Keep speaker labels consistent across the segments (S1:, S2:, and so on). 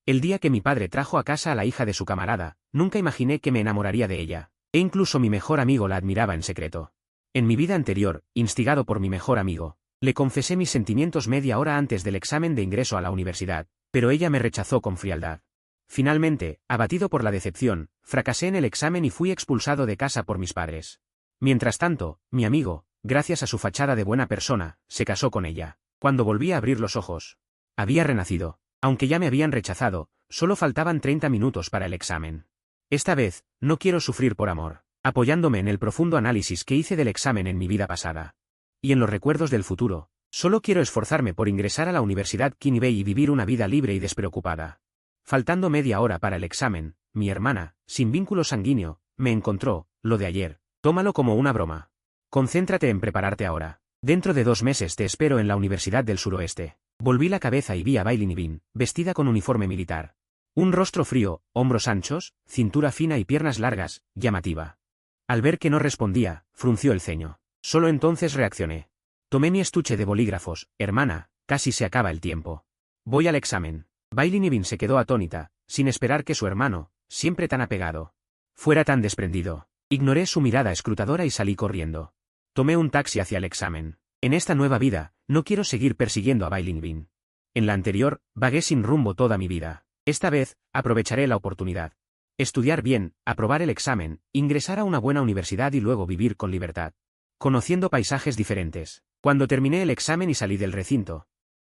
S1: El día que mi padre trajo a casa a la hija de su camarada, nunca imaginé que me enamoraría de ella, e incluso mi mejor amigo la admiraba en secreto. En mi vida anterior, instigado por mi mejor amigo, le confesé mis sentimientos media hora antes del examen de ingreso a la universidad, pero ella me rechazó con frialdad. Finalmente, abatido por la decepción, fracasé en el examen y fui expulsado de casa por mis padres. Mientras tanto, mi amigo, gracias a su fachada de buena persona, se casó con ella. Cuando volví a abrir los ojos, había renacido. Aunque ya me habían rechazado, solo faltaban 30 minutos para el examen. Esta vez, no quiero sufrir por amor, apoyándome en el profundo análisis que hice del examen en mi vida pasada. Y en los recuerdos del futuro, solo quiero esforzarme por ingresar a la Universidad Queen Bey y vivir una vida libre y despreocupada. Faltando media hora para el examen, mi hermana, sin vínculo sanguíneo, me encontró, lo de ayer, tómalo como una broma. Concéntrate en prepararte ahora. Dentro de 2 meses te espero en la Universidad del Suroeste. Volví la cabeza y vi a Bailey Nevin, vestida con uniforme militar. Un rostro frío, hombros anchos, cintura fina y piernas largas, llamativa. Al ver que no respondía, frunció el ceño. Solo entonces reaccioné. Tomé mi estuche de bolígrafos. Hermana, casi se acaba el tiempo. Voy al examen. Bailey Nevin se quedó atónita, sin esperar que su hermano, siempre tan apegado, fuera tan desprendido. Ignoré su mirada escrutadora y salí corriendo. Tomé un taxi hacia el examen. En esta nueva vida, no quiero seguir persiguiendo a Bailey Nevin. En la anterior, vagué sin rumbo toda mi vida. Esta vez, aprovecharé la oportunidad. Estudiar bien, aprobar el examen, ingresar a una buena universidad y luego vivir con libertad. Conociendo paisajes diferentes. Cuando terminé el examen y salí del recinto,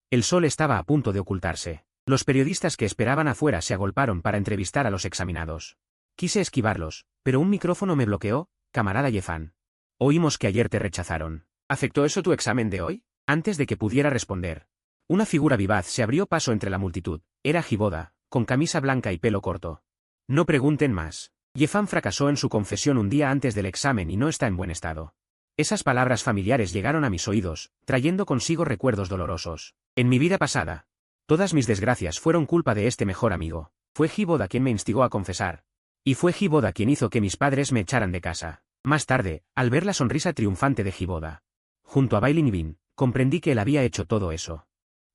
S1: el sol estaba a punto de ocultarse. Los periodistas que esperaban afuera se agolparon para entrevistar a los examinados. Quise esquivarlos, pero un micrófono me bloqueó. Camarada Yefan. Oímos que ayer te rechazaron. ¿Afectó eso tu examen de hoy? Antes de que pudiera responder, una figura vivaz se abrió paso entre la multitud. Era Jiboda, con camisa blanca y pelo corto. No pregunten más. Yefan fracasó en su confesión un día antes del examen y no está en buen estado. Esas palabras familiares llegaron a mis oídos, trayendo consigo recuerdos dolorosos. En mi vida pasada, todas mis desgracias fueron culpa de este mejor amigo. Fue Jiboda quien me instigó a confesar. Y fue Jiboda quien hizo que mis padres me echaran de casa. Más tarde, al ver la sonrisa triunfante de Jiboda, junto a Bailey Nevin, comprendí que él había hecho todo eso.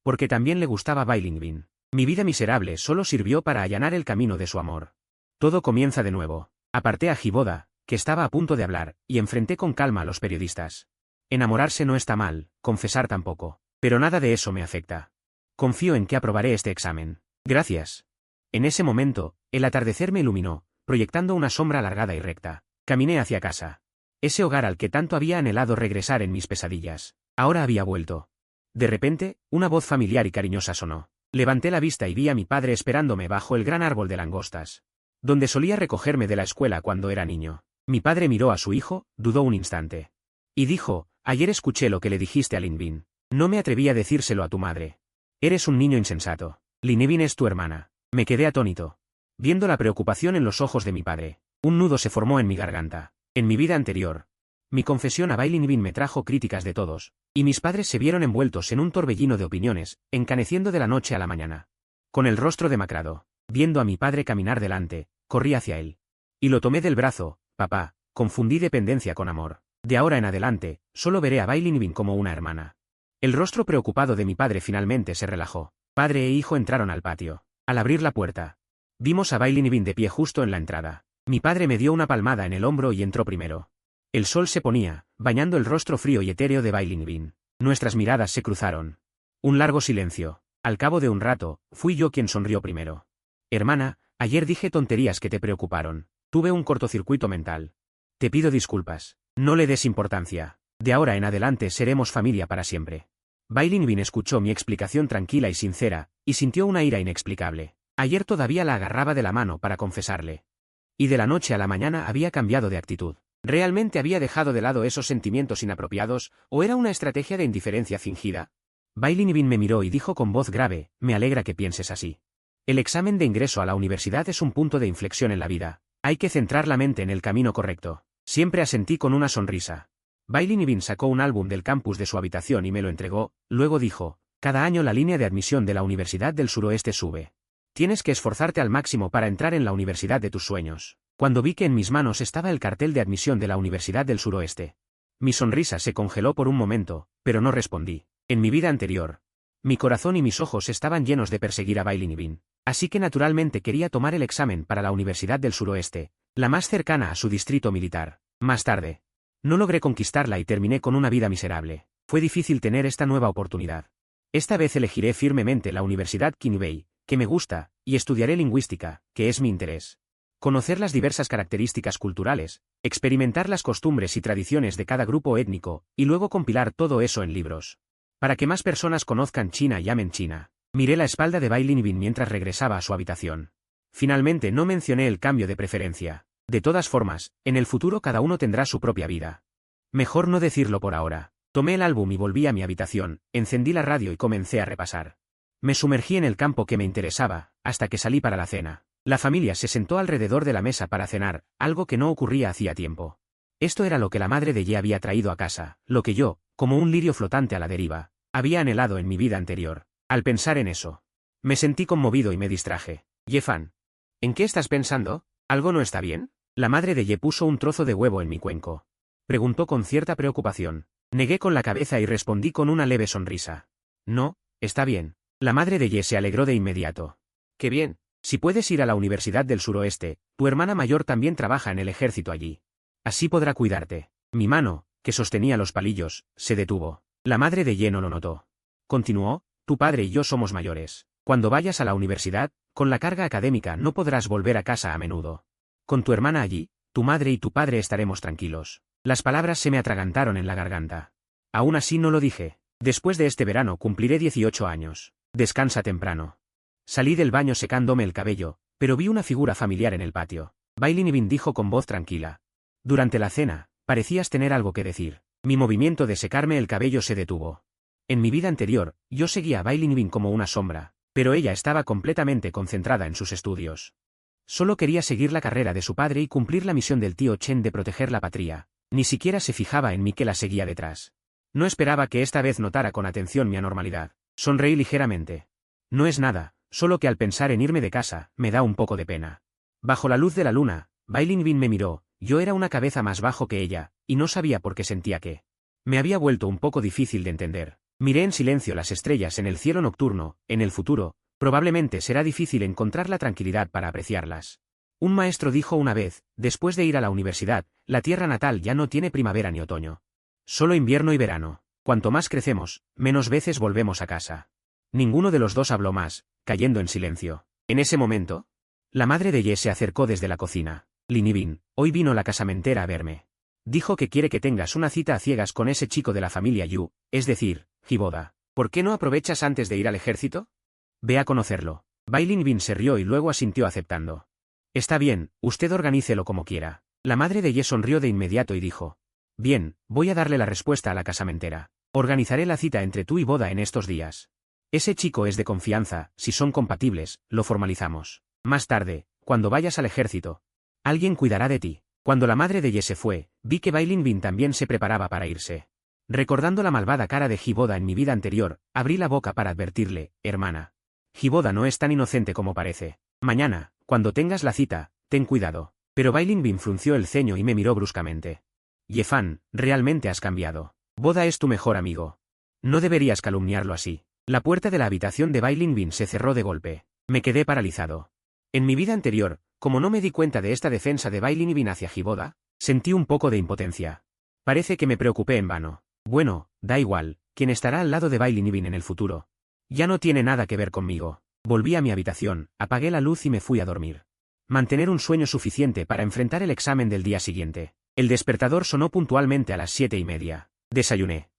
S1: Porque también le gustaba Bailey Nevin. Mi vida miserable solo sirvió para allanar el camino de su amor. Todo comienza de nuevo. Aparté a Jiboda, que estaba a punto de hablar, y enfrenté con calma a los periodistas. Enamorarse no está mal, confesar tampoco. Pero nada de eso me afecta. Confío en que aprobaré este examen. Gracias. En ese momento, el atardecer me iluminó, proyectando una sombra alargada y recta. Caminé hacia casa. Ese hogar al que tanto había anhelado regresar en mis pesadillas. Ahora había vuelto. De repente, una voz familiar y cariñosa sonó. Levanté la vista y vi a mi padre esperándome bajo el gran árbol de langostas, donde solía recogerme de la escuela cuando era niño. Mi padre miró a su hijo, dudó un instante. Y dijo, ayer escuché lo que le dijiste a Linvin. No me atreví a decírselo a tu madre. Eres un niño insensato. Linvin es tu hermana. Me quedé atónito, viendo la preocupación en los ojos de mi padre. Un nudo se formó en mi garganta. En mi vida anterior, mi confesión a Bailey Nevin me trajo críticas de todos, y mis padres se vieron envueltos en un torbellino de opiniones, encaneciendo de la noche a la mañana. Con el rostro demacrado, viendo a mi padre caminar delante, corrí hacia él. Y lo tomé del brazo. Papá, confundí dependencia con amor. De ahora en adelante, solo veré a Bailey Nevin como una hermana. El rostro preocupado de mi padre finalmente se relajó. Padre e hijo entraron al patio. Al abrir la puerta, vimos a Bailey Nevin de pie justo en la entrada. Mi padre me dio una palmada en el hombro y entró primero. El sol se ponía, bañando el rostro frío y etéreo de Bailey Nevin. Nuestras miradas se cruzaron. Un largo silencio. Al cabo de un rato, fui yo quien sonrió primero. Hermana, ayer dije tonterías que te preocuparon. Tuve un cortocircuito mental. Te pido disculpas. No le des importancia. De ahora en adelante seremos familia para siempre. Bailey Nevin escuchó mi explicación tranquila y sincera, y sintió una ira inexplicable. Ayer todavía la agarraba de la mano para confesarle. Y de la noche a la mañana había cambiado de actitud. ¿Realmente había dejado de lado esos sentimientos inapropiados, o era una estrategia de indiferencia fingida? Bailey Nevin me miró y dijo con voz grave, me alegra que pienses así. El examen de ingreso a la universidad es un punto de inflexión en la vida. Hay que centrar la mente en el camino correcto. Siempre asentí con una sonrisa. Bailey Nevin sacó un álbum del campus de su habitación y me lo entregó, luego dijo, cada año la línea de admisión de la Universidad del Suroeste sube. Tienes que esforzarte al máximo para entrar en la universidad de tus sueños. Cuando vi que en mis manos estaba el cartel de admisión de la Universidad del Suroeste, mi sonrisa se congeló por un momento, pero no respondí. En mi vida anterior, mi corazón y mis ojos estaban llenos de perseguir a Bailey Nevin. Así que naturalmente quería tomar el examen para la Universidad del Suroeste, la más cercana a su distrito militar. Más tarde, no logré conquistarla y terminé con una vida miserable. Fue difícil tener esta nueva oportunidad. Esta vez elegiré firmemente la Universidad Kinubei, que me gusta, y estudiaré lingüística, que es mi interés. Conocer las diversas características culturales, experimentar las costumbres y tradiciones de cada grupo étnico, y luego compilar todo eso en libros. Para que más personas conozcan China y amen China. Miré la espalda de Bai Linbin mientras regresaba a su habitación. Finalmente no mencioné el cambio de preferencia. De todas formas, en el futuro cada uno tendrá su propia vida. Mejor no decirlo por ahora. Tomé el álbum y volví a mi habitación, encendí la radio y comencé a repasar. Me sumergí en el campo que me interesaba, hasta que salí para la cena. La familia se sentó alrededor de la mesa para cenar, algo que no ocurría hacía tiempo. Esto era lo que la madre de Ye había traído a casa, lo que yo, como un lirio flotante a la deriva, había anhelado en mi vida anterior. Al pensar en eso, me sentí conmovido y me distraje. Ye-fan, ¿en qué estás pensando? ¿Algo no está bien? La madre de Ye puso un trozo de huevo en mi cuenco. Preguntó con cierta preocupación. Negué con la cabeza y respondí con una leve sonrisa. No, está bien. La madre de Ye se alegró de inmediato. ¡Qué bien! Si puedes ir a la Universidad del Suroeste, tu hermana mayor también trabaja en el ejército allí. Así podrá cuidarte. Mi mano, que sostenía los palillos, se detuvo. La madre de Ye no lo notó. Continuó, tu padre y yo somos mayores. Cuando vayas a la universidad, con la carga académica no podrás volver a casa a menudo. Con tu hermana allí, tu madre y tu padre estaremos tranquilos. Las palabras se me atragantaron en la garganta. Aún así no lo dije. Después de este verano cumpliré 18 años. Descansa temprano. Salí del baño secándome el cabello, pero vi una figura familiar en el patio. Bai Linbin dijo con voz tranquila. Durante la cena, parecías tener algo que decir. Mi movimiento de secarme el cabello se detuvo. En mi vida anterior, yo seguía a Bai Linbin como una sombra, pero ella estaba completamente concentrada en sus estudios. Solo quería seguir la carrera de su padre y cumplir la misión del tío Chen de proteger la patria. Ni siquiera se fijaba en mí que la seguía detrás. No esperaba que esta vez notara con atención mi anormalidad. Sonreí ligeramente. No es nada, solo que al pensar en irme de casa, me da un poco de pena. Bajo la luz de la luna, Bai Linbin me miró, yo era una cabeza más bajo que ella, y no sabía por qué sentía que me había vuelto un poco difícil de entender. Miré en silencio las estrellas en el cielo nocturno. En el futuro, probablemente será difícil encontrar la tranquilidad para apreciarlas. Un maestro dijo una vez, después de ir a la universidad, la tierra natal ya no tiene primavera ni otoño. Solo invierno y verano. Cuanto más crecemos, menos veces volvemos a casa. Ninguno de los dos habló más, cayendo en silencio. En ese momento, la madre de Ye se acercó desde la cocina. Linbin, hoy vino la casamentera a verme. Dijo que quiere que tengas una cita a ciegas con ese chico de la familia Yu, es decir, Hiboda. ¿Por qué no aprovechas antes de ir al ejército? Ve a conocerlo. Bai Linbin se rió y luego asintió aceptando. Está bien, usted organícelo como quiera. La madre de Ye sonrió de inmediato y dijo. Bien, voy a darle la respuesta a la casamentera. Organizaré la cita entre tú y Boda en estos días. Ese chico es de confianza, si son compatibles, lo formalizamos. Más tarde, cuando vayas al ejército, alguien cuidará de ti. Cuando la madre de Ye se fue, vi que Bai Linbin también se preparaba para irse. Recordando la malvada cara de Hiboda en mi vida anterior, abrí la boca para advertirle, hermana. Hiboda no es tan inocente como parece. Mañana, cuando tengas la cita, ten cuidado. Pero Bai Linbin frunció el ceño y me miró bruscamente. Ye-fan, realmente has cambiado. Boda es tu mejor amigo. No deberías calumniarlo así. La puerta de la habitación de Bai Linbin se cerró de golpe. Me quedé paralizado. En mi vida anterior, como no me di cuenta de esta defensa de Bai Linbin hacia Hiboda, sentí un poco de impotencia. Parece que me preocupé en vano. Bueno, da igual, quien estará al lado de Bai Linbin en el futuro. Ya no tiene nada que ver conmigo. Volví a mi habitación, apagué la luz y me fui a dormir. Mantener un sueño suficiente para enfrentar el examen del día siguiente. El despertador sonó puntualmente a las 7:30. Desayuné.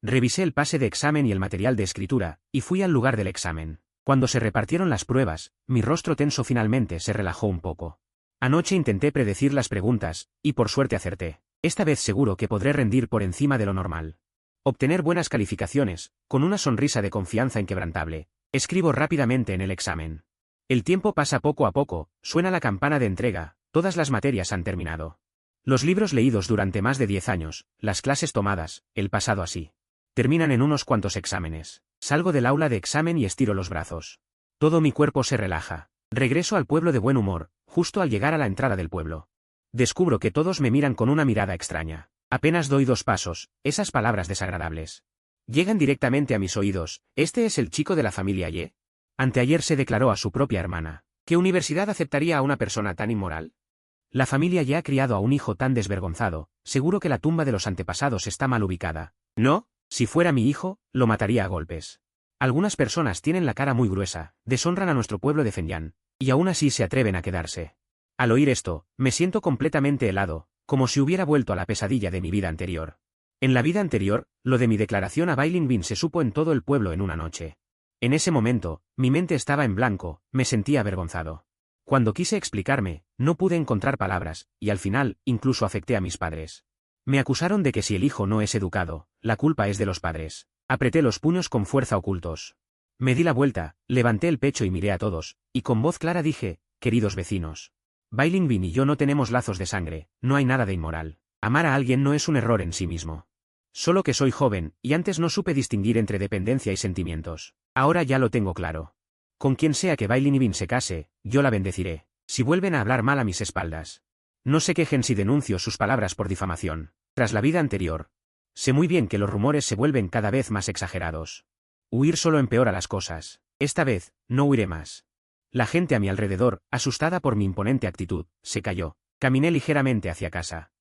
S1: Revisé el pase de examen y el material de escritura, y fui al lugar del examen. Cuando se repartieron las pruebas, mi rostro tenso finalmente se relajó un poco. Anoche intenté predecir las preguntas, y por suerte acerté. Esta vez seguro que podré rendir por encima de lo normal. Obtener buenas calificaciones, con una sonrisa de confianza inquebrantable. Escribo rápidamente en el examen. El tiempo pasa poco a poco, suena la campana de entrega, todas las materias han terminado. Los libros leídos durante más de 10 años, las clases tomadas, el pasado así. Terminan en unos cuantos exámenes. Salgo del aula de examen y estiro los brazos. Todo mi cuerpo se relaja. Regreso al pueblo de buen humor, justo al llegar a la entrada del pueblo. Descubro que todos me miran con una mirada extraña. Apenas doy 2 pasos, esas palabras desagradables llegan directamente a mis oídos. ¿Este es el chico de la familia Ye? Anteayer se declaró a su propia hermana. ¿Qué universidad aceptaría a una persona tan inmoral? La familia ya ha criado a un hijo tan desvergonzado, seguro que la tumba de los antepasados está mal ubicada. No, si fuera mi hijo, lo mataría a golpes. Algunas personas tienen la cara muy gruesa, deshonran a nuestro pueblo de Fenyán, y aún así se atreven a quedarse. Al oír esto, me siento completamente helado, como si hubiera vuelto a la pesadilla de mi vida anterior. En la vida anterior, lo de mi declaración a Bailin Bin se supo en todo el pueblo en una noche. En ese momento, mi mente estaba en blanco, me sentía avergonzado. Cuando quise explicarme, no pude encontrar palabras, y al final, incluso afecté a mis padres. Me acusaron de que si el hijo no es educado, la culpa es de los padres. Apreté los puños con fuerza ocultos. Me di la vuelta, levanté el pecho y miré a todos, y con voz clara dije, queridos vecinos. Bailin Bin y yo no tenemos lazos de sangre, no hay nada de inmoral. Amar a alguien no es un error en sí mismo. Solo que soy joven, y antes no supe distinguir entre dependencia y sentimientos. Ahora ya lo tengo claro. Con quien sea que Bailin Bin se case, yo la bendeciré. Si vuelven a hablar mal a mis espaldas, no se quejen si denuncio sus palabras por difamación. Tras la vida anterior, sé muy bien que los rumores se vuelven cada vez más exagerados. Huir solo empeora las cosas. Esta vez, no huiré más. La gente a mi alrededor, asustada por mi imponente actitud, se calló. Caminé ligeramente hacia casa.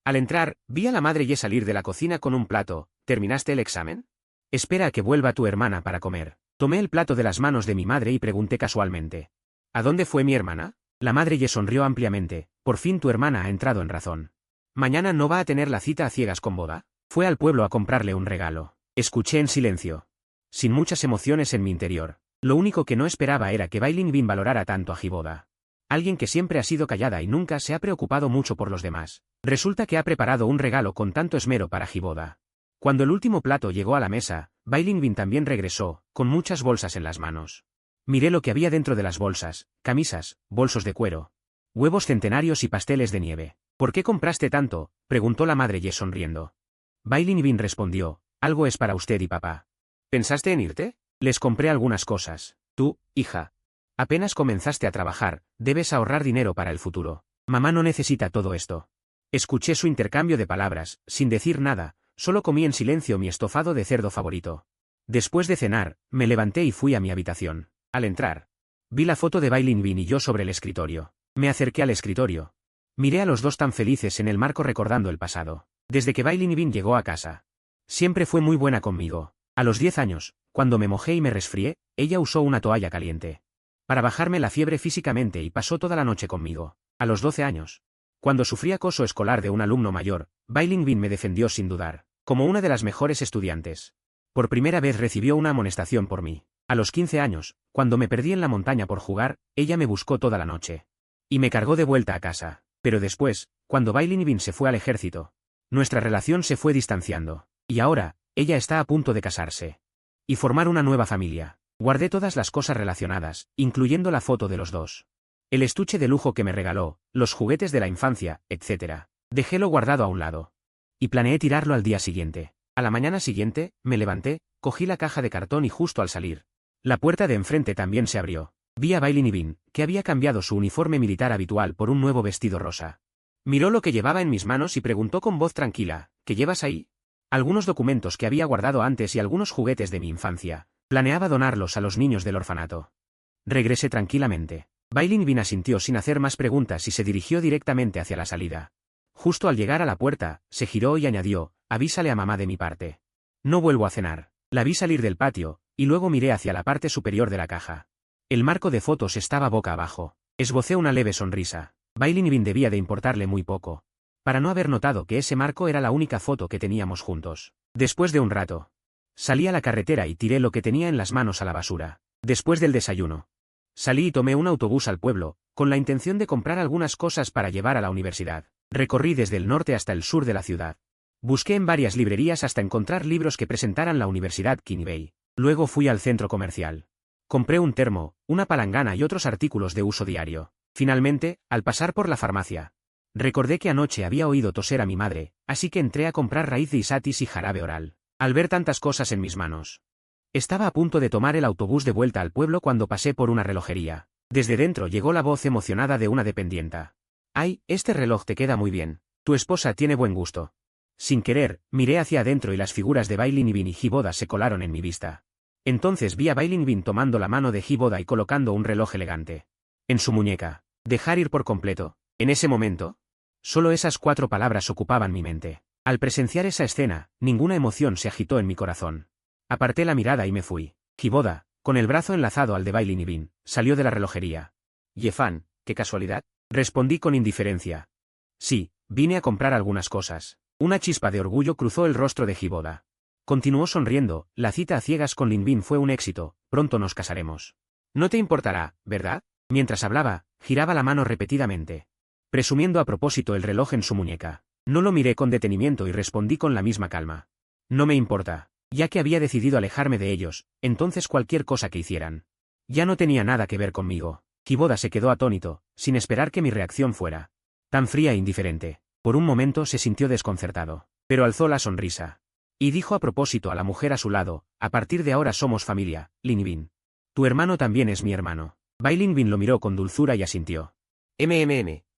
S1: Al entrar, vi a la madre Ye salir de la cocina con un plato. ¿Terminaste el examen? Espera a que vuelva tu hermana para comer. Tomé el plato de las manos de mi madre y pregunté casualmente. ¿A dónde fue mi hermana? La madre Ye sonrió ampliamente. Por fin tu hermana ha entrado en razón. ¿Mañana no va a tener la cita a ciegas con boda? Fue al pueblo a comprarle un regalo. Escuché en silencio. Sin muchas emociones en mi interior. Lo único que no esperaba era que Bailin Bin valorara tanto a Hiboda. Alguien que siempre ha sido callada y nunca se ha preocupado mucho por los demás. Resulta que ha preparado un regalo con tanto esmero para Hiboda. Cuando el último plato llegó a la mesa, Bailin Bin también regresó, con muchas bolsas en las manos. Miré lo que había dentro de las bolsas: camisas, bolsos de cuero, huevos centenarios y pasteles de nieve. ¿Por qué compraste tanto?, preguntó la madre Ye sonriendo. Bailin Bin respondió, algo es para usted y papá. ¿Pensaste en irte? Les compré algunas cosas. Tú, hija, apenas comenzaste a trabajar, debes ahorrar dinero para el futuro. Mamá no necesita todo esto. Escuché su intercambio de palabras, sin decir nada, solo comí en silencio mi estofado de cerdo favorito. Después de cenar, me levanté y fui a mi habitación. Al entrar, vi la foto de Bailin Bin y yo sobre el escritorio. Me acerqué al escritorio. Miré a los dos tan felices en el marco recordando el pasado. Desde que Bailin Bin llegó a casa, siempre fue muy buena conmigo. A los 10 años, cuando me mojé y me resfrié, ella usó una toalla caliente para bajarme la fiebre físicamente y pasó toda la noche conmigo. A los 12 años, cuando sufrí acoso escolar de un alumno mayor, Bailin Bin me defendió sin dudar, como una de las mejores estudiantes. Por primera vez recibió una amonestación por mí. A los 15 años, cuando me perdí en la montaña por jugar, ella me buscó toda la noche y me cargó de vuelta a casa. Pero después, cuando Bailin Bin se fue al ejército, nuestra relación se fue distanciando. Y ahora, ella está a punto de casarse y formar una nueva familia. Guardé todas las cosas relacionadas, incluyendo la foto de los dos, el estuche de lujo que me regaló, los juguetes de la infancia, etc. Dejélo guardado a un lado. Y planeé tirarlo al día siguiente. A la mañana siguiente, me levanté, cogí la caja de cartón y justo al salir, la puerta de enfrente también se abrió. Vi a Bailin Bin, que había cambiado su uniforme militar habitual por un nuevo vestido rosa. Miró lo que llevaba en mis manos y preguntó con voz tranquila, ¿qué llevas ahí? Algunos documentos que había guardado antes y algunos juguetes de mi infancia. Planeaba donarlos a los niños del orfanato. Regresé tranquilamente. Bailin Bin asintió sin hacer más preguntas y se dirigió directamente hacia la salida. Justo al llegar a la puerta, se giró y añadió, avísale a mamá de mi parte. No vuelvo a cenar. La vi salir del patio, y luego miré hacia la parte superior de la caja. El marco de fotos estaba boca abajo. Esbocé una leve sonrisa. Bailin Bin debía de importarle muy poco, para no haber notado que ese marco era la única foto que teníamos juntos. Después de un rato, salí a la carretera y tiré lo que tenía en las manos a la basura. Después del desayuno, salí y tomé un autobús al pueblo, con la intención de comprar algunas cosas para llevar a la universidad. Recorrí desde el norte hasta el sur de la ciudad. Busqué en varias librerías hasta encontrar libros que presentaran la Universidad Kinibei. Luego fui al centro comercial. Compré un termo, una palangana y otros artículos de uso diario. Finalmente, al pasar por la farmacia, recordé que anoche había oído toser a mi madre, así que entré a comprar raíz de isatis y jarabe oral. Al ver tantas cosas en mis manos, estaba a punto de tomar el autobús de vuelta al pueblo cuando pasé por una relojería. Desde dentro llegó la voz emocionada de una dependienta. «Ay, este reloj te queda muy bien. Tu esposa tiene buen gusto». Sin querer, miré hacia adentro y las figuras de Bailin Bin y Hiboda se colaron en mi vista. Entonces vi a Bailin tomando la mano de Hiboda y colocando un reloj elegante en su muñeca. Dejar ir por completo. En ese momento, solo esas 4 palabras ocupaban mi mente. Al presenciar esa escena, ninguna emoción se agitó en mi corazón. Aparté la mirada y me fui. Hiboda, con el brazo enlazado al de Bailin, salió de la relojería. Yefan, qué casualidad. Respondí con indiferencia. Sí, vine a comprar algunas cosas. Una chispa de orgullo cruzó el rostro de Hiboda. Continuó sonriendo, la cita a ciegas con Linbin fue un éxito, pronto nos casaremos. No te importará, ¿verdad? Mientras hablaba, giraba la mano repetidamente, presumiendo a propósito el reloj en su muñeca. No lo miré con detenimiento y respondí con la misma calma. No me importa. Ya que había decidido alejarme de ellos, entonces cualquier cosa que hicieran ya no tenía nada que ver conmigo. Hiboda se quedó atónito, sin esperar que mi reacción fuera tan fría e indiferente. Por un momento se sintió desconcertado, pero alzó la sonrisa y dijo a propósito a la mujer a su lado: a partir de ahora somos familia, Linbin. Tu hermano también es mi hermano. Bailin lo miró con dulzura y asintió.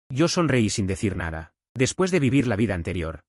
S1: Yo sonreí sin decir nada. Después de vivir la vida anterior,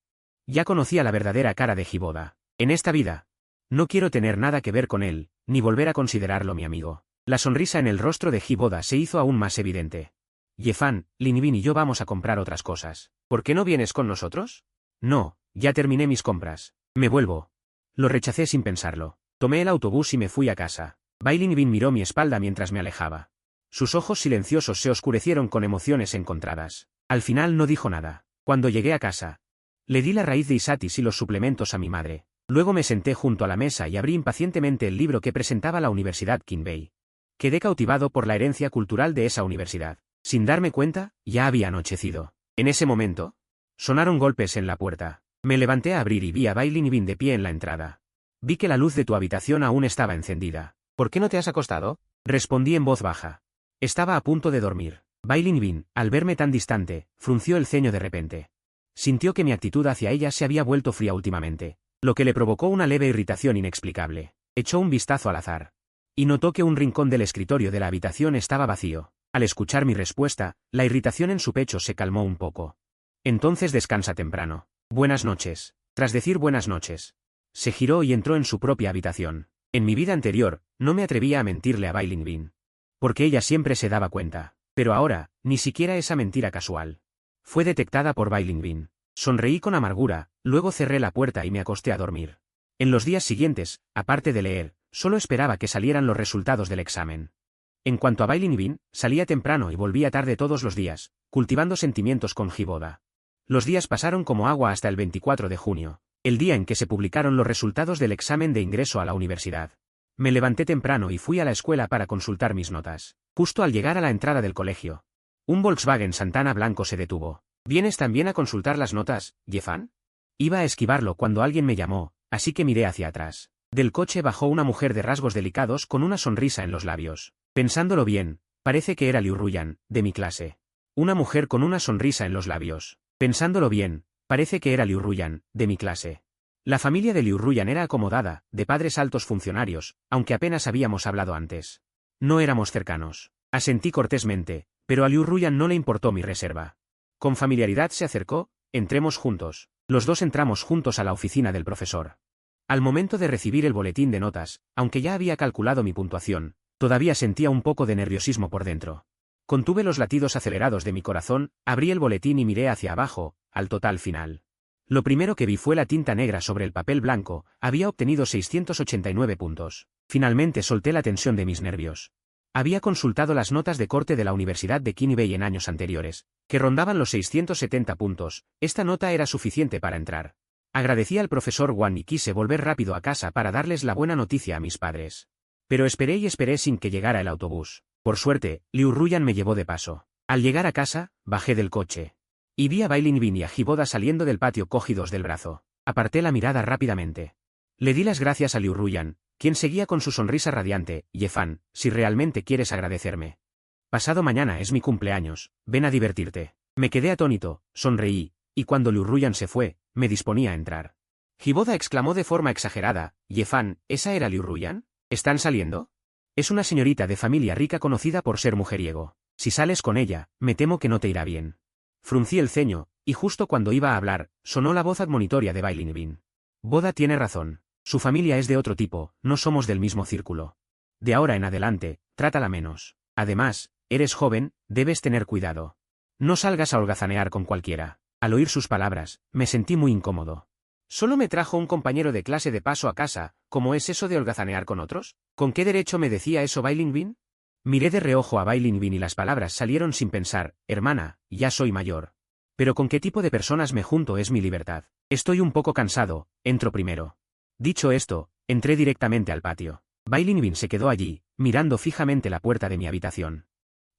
S1: ya conocía la verdadera cara de Hiboda. En esta vida, no quiero tener nada que ver con él, ni volver a considerarlo mi amigo. La sonrisa en el rostro de Hiboda se hizo aún más evidente. Yefan, Linbin y yo vamos a comprar otras cosas. ¿Por qué no vienes con nosotros? No, ya terminé mis compras. Me vuelvo. Lo rechacé sin pensarlo. Tomé el autobús y me fui a casa. Bailin miró mi espalda mientras me alejaba. Sus ojos silenciosos se oscurecieron con emociones encontradas. Al final no dijo nada. Cuando llegué a casa, le di la raíz de Isatis y los suplementos a mi madre. Luego me senté junto a la mesa y abrí impacientemente el libro que presentaba la Universidad Kinbei. Quedé cautivado por la herencia cultural de esa universidad. Sin darme cuenta, ya había anochecido. En ese momento, sonaron golpes en la puerta. Me levanté a abrir y vi a Bailin de pie en la entrada. Vi que la luz de tu habitación aún estaba encendida. ¿Por qué no te has acostado? Respondí en voz baja. Estaba a punto de dormir. Bailin, al verme tan distante, frunció el ceño de repente. Sintió que mi actitud hacia ella se había vuelto fría últimamente, lo que le provocó una leve irritación inexplicable. Echó un vistazo al azar y notó que un rincón del escritorio de la habitación estaba vacío. Al escuchar mi respuesta, la irritación en su pecho se calmó un poco. Entonces descansa temprano. Buenas noches. Tras decir buenas noches, se giró y entró en su propia habitación. En mi vida anterior, no me atrevía a mentirle a Bailin, porque ella siempre se daba cuenta. Pero ahora, ni siquiera esa mentira casual fue detectada por Bailin. Sonreí con amargura, luego cerré la puerta y me acosté a dormir. En los días siguientes, aparte de leer, solo esperaba que salieran los resultados del examen. En cuanto a Bailin, salía temprano y volvía tarde todos los días, cultivando sentimientos con Hiboda. Los días pasaron como agua hasta el 24 de junio, el día en que se publicaron los resultados del examen de ingreso a la universidad. Me levanté temprano y fui a la escuela para consultar mis notas. Justo al llegar a la entrada del colegio, un Volkswagen Santana blanco se detuvo. ¿Vienes también a consultar las notas, Yefan? Iba a esquivarlo cuando alguien me llamó, así que miré hacia atrás. Del coche bajó una mujer de rasgos delicados con una sonrisa en los labios. Pensándolo bien, parece que era Liu Ruyan, de mi clase. Una mujer con una sonrisa en los labios. Pensándolo bien, parece que era Liu Ruyan, de mi clase. La familia de Liu Ruyan era acomodada, de padres altos funcionarios, aunque apenas habíamos hablado antes. No éramos cercanos. Asentí cortésmente, pero a Liu Ruyan no le importó mi reserva. Con familiaridad se acercó: entremos juntos. Los dos entramos juntos a la oficina del profesor. Al momento de recibir el boletín de notas, aunque ya había calculado mi puntuación, todavía sentía un poco de nerviosismo por dentro. Contuve los latidos acelerados de mi corazón, abrí el boletín y miré hacia abajo, al total final. Lo primero que vi fue la tinta negra sobre el papel blanco: había obtenido 689 puntos. Finalmente solté la tensión de mis nervios. Había consultado las notas de corte de la Universidad de Kinbei en años anteriores, que rondaban los 670 puntos. Esta nota era suficiente para entrar. Agradecí al profesor Wang y quise volver rápido a casa para darles la buena noticia a mis padres. Pero esperé y esperé sin que llegara el autobús. Por suerte, Liu Ruyan me llevó de paso. Al llegar a casa, bajé del coche y vi a Bailin y a Hiboda saliendo del patio cogidos del brazo. Aparté la mirada rápidamente. Le di las gracias a Liu Ruyan, quien seguía con su sonrisa radiante. Yefan, si realmente quieres agradecerme. Pasado mañana es mi cumpleaños, ven a divertirte. Me quedé atónito, sonreí, y cuando Liu Ruyan se fue, me disponía a entrar. Hiboda exclamó de forma exagerada: Yefan, ¿esa era Liu Ruyan? ¿Están saliendo? Es una señorita de familia rica conocida por ser mujeriego. Si sales con ella, me temo que no te irá bien. Fruncí el ceño, y justo cuando iba a hablar, sonó la voz admonitoria de Bailin. Boda tiene razón. Su familia es de otro tipo, no somos del mismo círculo. De ahora en adelante, trátala menos. Además, eres joven, debes tener cuidado. No salgas a holgazanear con cualquiera. Al oír sus palabras, me sentí muy incómodo. Solo me trajo un compañero de clase de paso a casa, ¿cómo es eso de holgazanear con otros? ¿Con qué derecho me decía eso Bailingvin? Miré de reojo a Bailingvin y las palabras salieron sin pensar, hermana, ya soy mayor. Pero con qué tipo de personas me junto es mi libertad. Estoy un poco cansado, entro primero. Dicho esto, entré directamente al patio. Bailingvin se quedó allí, mirando fijamente la puerta de mi habitación.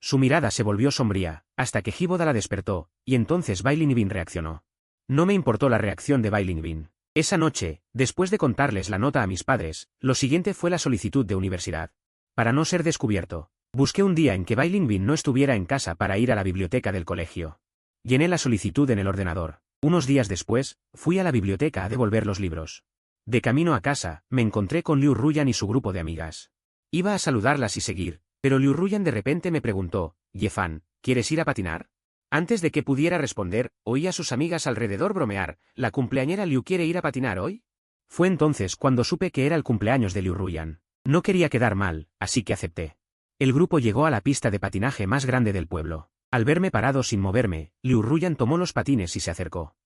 S1: Su mirada se volvió sombría, hasta que Híboda la despertó, y entonces Bailingvin reaccionó. No me importó la reacción de Bailingvin. Esa noche, después de contarles la nota a mis padres, lo siguiente fue la solicitud de universidad. Para no ser descubierto, busqué un día en que Bailingvin no estuviera en casa para ir a la biblioteca del colegio. Llené la solicitud en el ordenador. Unos días después, fui a la biblioteca a devolver los libros. De camino a casa, me encontré con Liu Ruyan y su grupo de amigas. Iba a saludarlas y seguir, pero Liu Ruyan de repente me preguntó, Yefan, ¿quieres ir a patinar? Antes de que pudiera responder, oí a sus amigas alrededor bromear, ¿la cumpleañera Liu quiere ir a patinar hoy? Fue entonces cuando supe que era el cumpleaños de Liu Ruyan. No quería quedar mal, así que acepté. El grupo llegó a la pista de patinaje más grande del pueblo. Al verme parado sin moverme, Liu Ruyan tomó los patines y se acercó.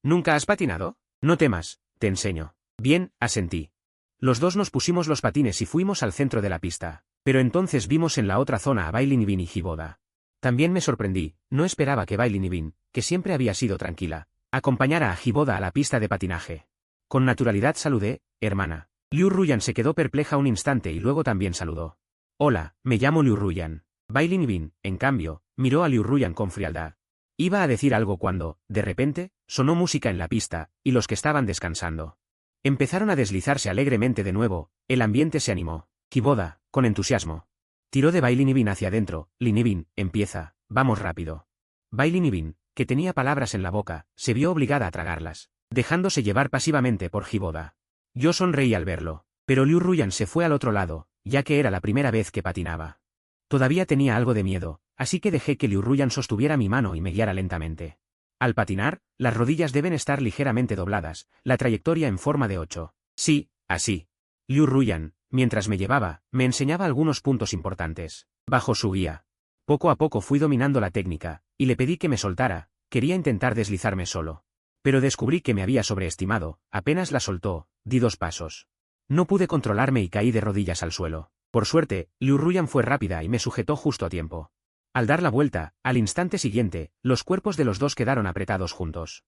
S1: ¿Nunca has patinado? No temas, te enseño. Bien, asentí. Los dos nos pusimos los patines y fuimos al centro de la pista, pero entonces vimos en la otra zona a Bailingvin y Híboda. También me sorprendí, no esperaba que Bailingvin, que siempre había sido tranquila, acompañara a Híboda a la pista de patinaje. Con naturalidad saludé, hermana. Liu Ruyan se quedó perpleja un instante y luego también saludó. Hola, me llamo Liu Ruyan. Bailingvin, en cambio, miró a Liu Ruyan con frialdad. Iba a decir algo cuando, de repente, sonó música en la pista, y los que estaban descansando empezaron a deslizarse alegremente de nuevo, el ambiente se animó. Híboda, con entusiasmo, tiró de Bailingvin hacia adentro. Linivin, empieza, vamos rápido. Bailingvin, que tenía palabras en la boca, se vio obligada a tragarlas, dejándose llevar pasivamente por Híboda. Yo sonreí al verlo, pero Liu Ruyan se fue al otro lado, ya que era la primera vez que patinaba. Todavía tenía algo de miedo, así que dejé que Liu Ruyan sostuviera mi mano y me guiara lentamente. Al patinar, las rodillas deben estar ligeramente dobladas, la trayectoria en forma de 8. Sí, así. Liu Ruyan, mientras me llevaba, me enseñaba algunos puntos importantes. Bajo su guía. Poco a poco fui dominando la técnica, y le pedí que me soltara, quería intentar deslizarme solo. Pero descubrí que me había sobreestimado, apenas la soltó, di 2 pasos. No pude controlarme y caí de rodillas al suelo. Por suerte, Liu Ruyan fue rápida y me sujetó justo a tiempo. Al dar la vuelta, al instante siguiente, los cuerpos de los dos quedaron apretados juntos.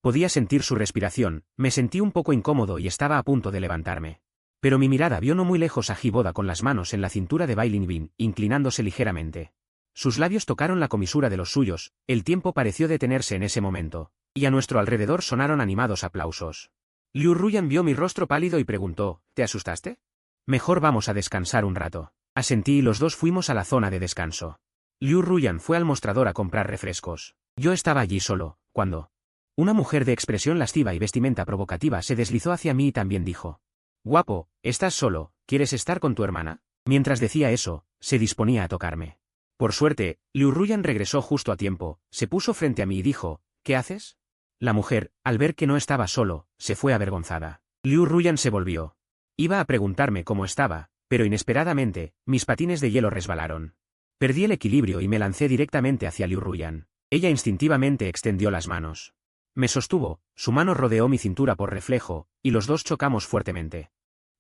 S1: Podía sentir su respiración, me sentí un poco incómodo y estaba a punto de levantarme. Pero mi mirada vio no muy lejos a Híboda con las manos en la cintura de Bailingvin, inclinándose ligeramente. Sus labios tocaron la comisura de los suyos, el tiempo pareció detenerse en ese momento, y a nuestro alrededor sonaron animados aplausos. Liu Ruyan vio mi rostro pálido y preguntó, ¿te asustaste? Mejor vamos a descansar un rato. Asentí y los dos fuimos a la zona de descanso. Liu Ruyan fue al mostrador a comprar refrescos. Yo estaba allí solo, cuando una mujer de expresión lasciva y vestimenta provocativa se deslizó hacia mí y también dijo: «Guapo, ¿estás solo? ¿Quieres estar con tu hermana?». Mientras decía eso, se disponía a tocarme. Por suerte, Liu Ruyan regresó justo a tiempo, se puso frente a mí y dijo: «¿Qué haces?». La mujer, al ver que no estaba solo, se fue avergonzada. Liu Ruyan se volvió. Iba a preguntarme cómo estaba, pero inesperadamente, mis patines de hielo resbalaron. Perdí el equilibrio y me lancé directamente hacia Liu Ruyan. Ella instintivamente extendió las manos. Me sostuvo, su mano rodeó mi cintura por reflejo, y los dos chocamos fuertemente.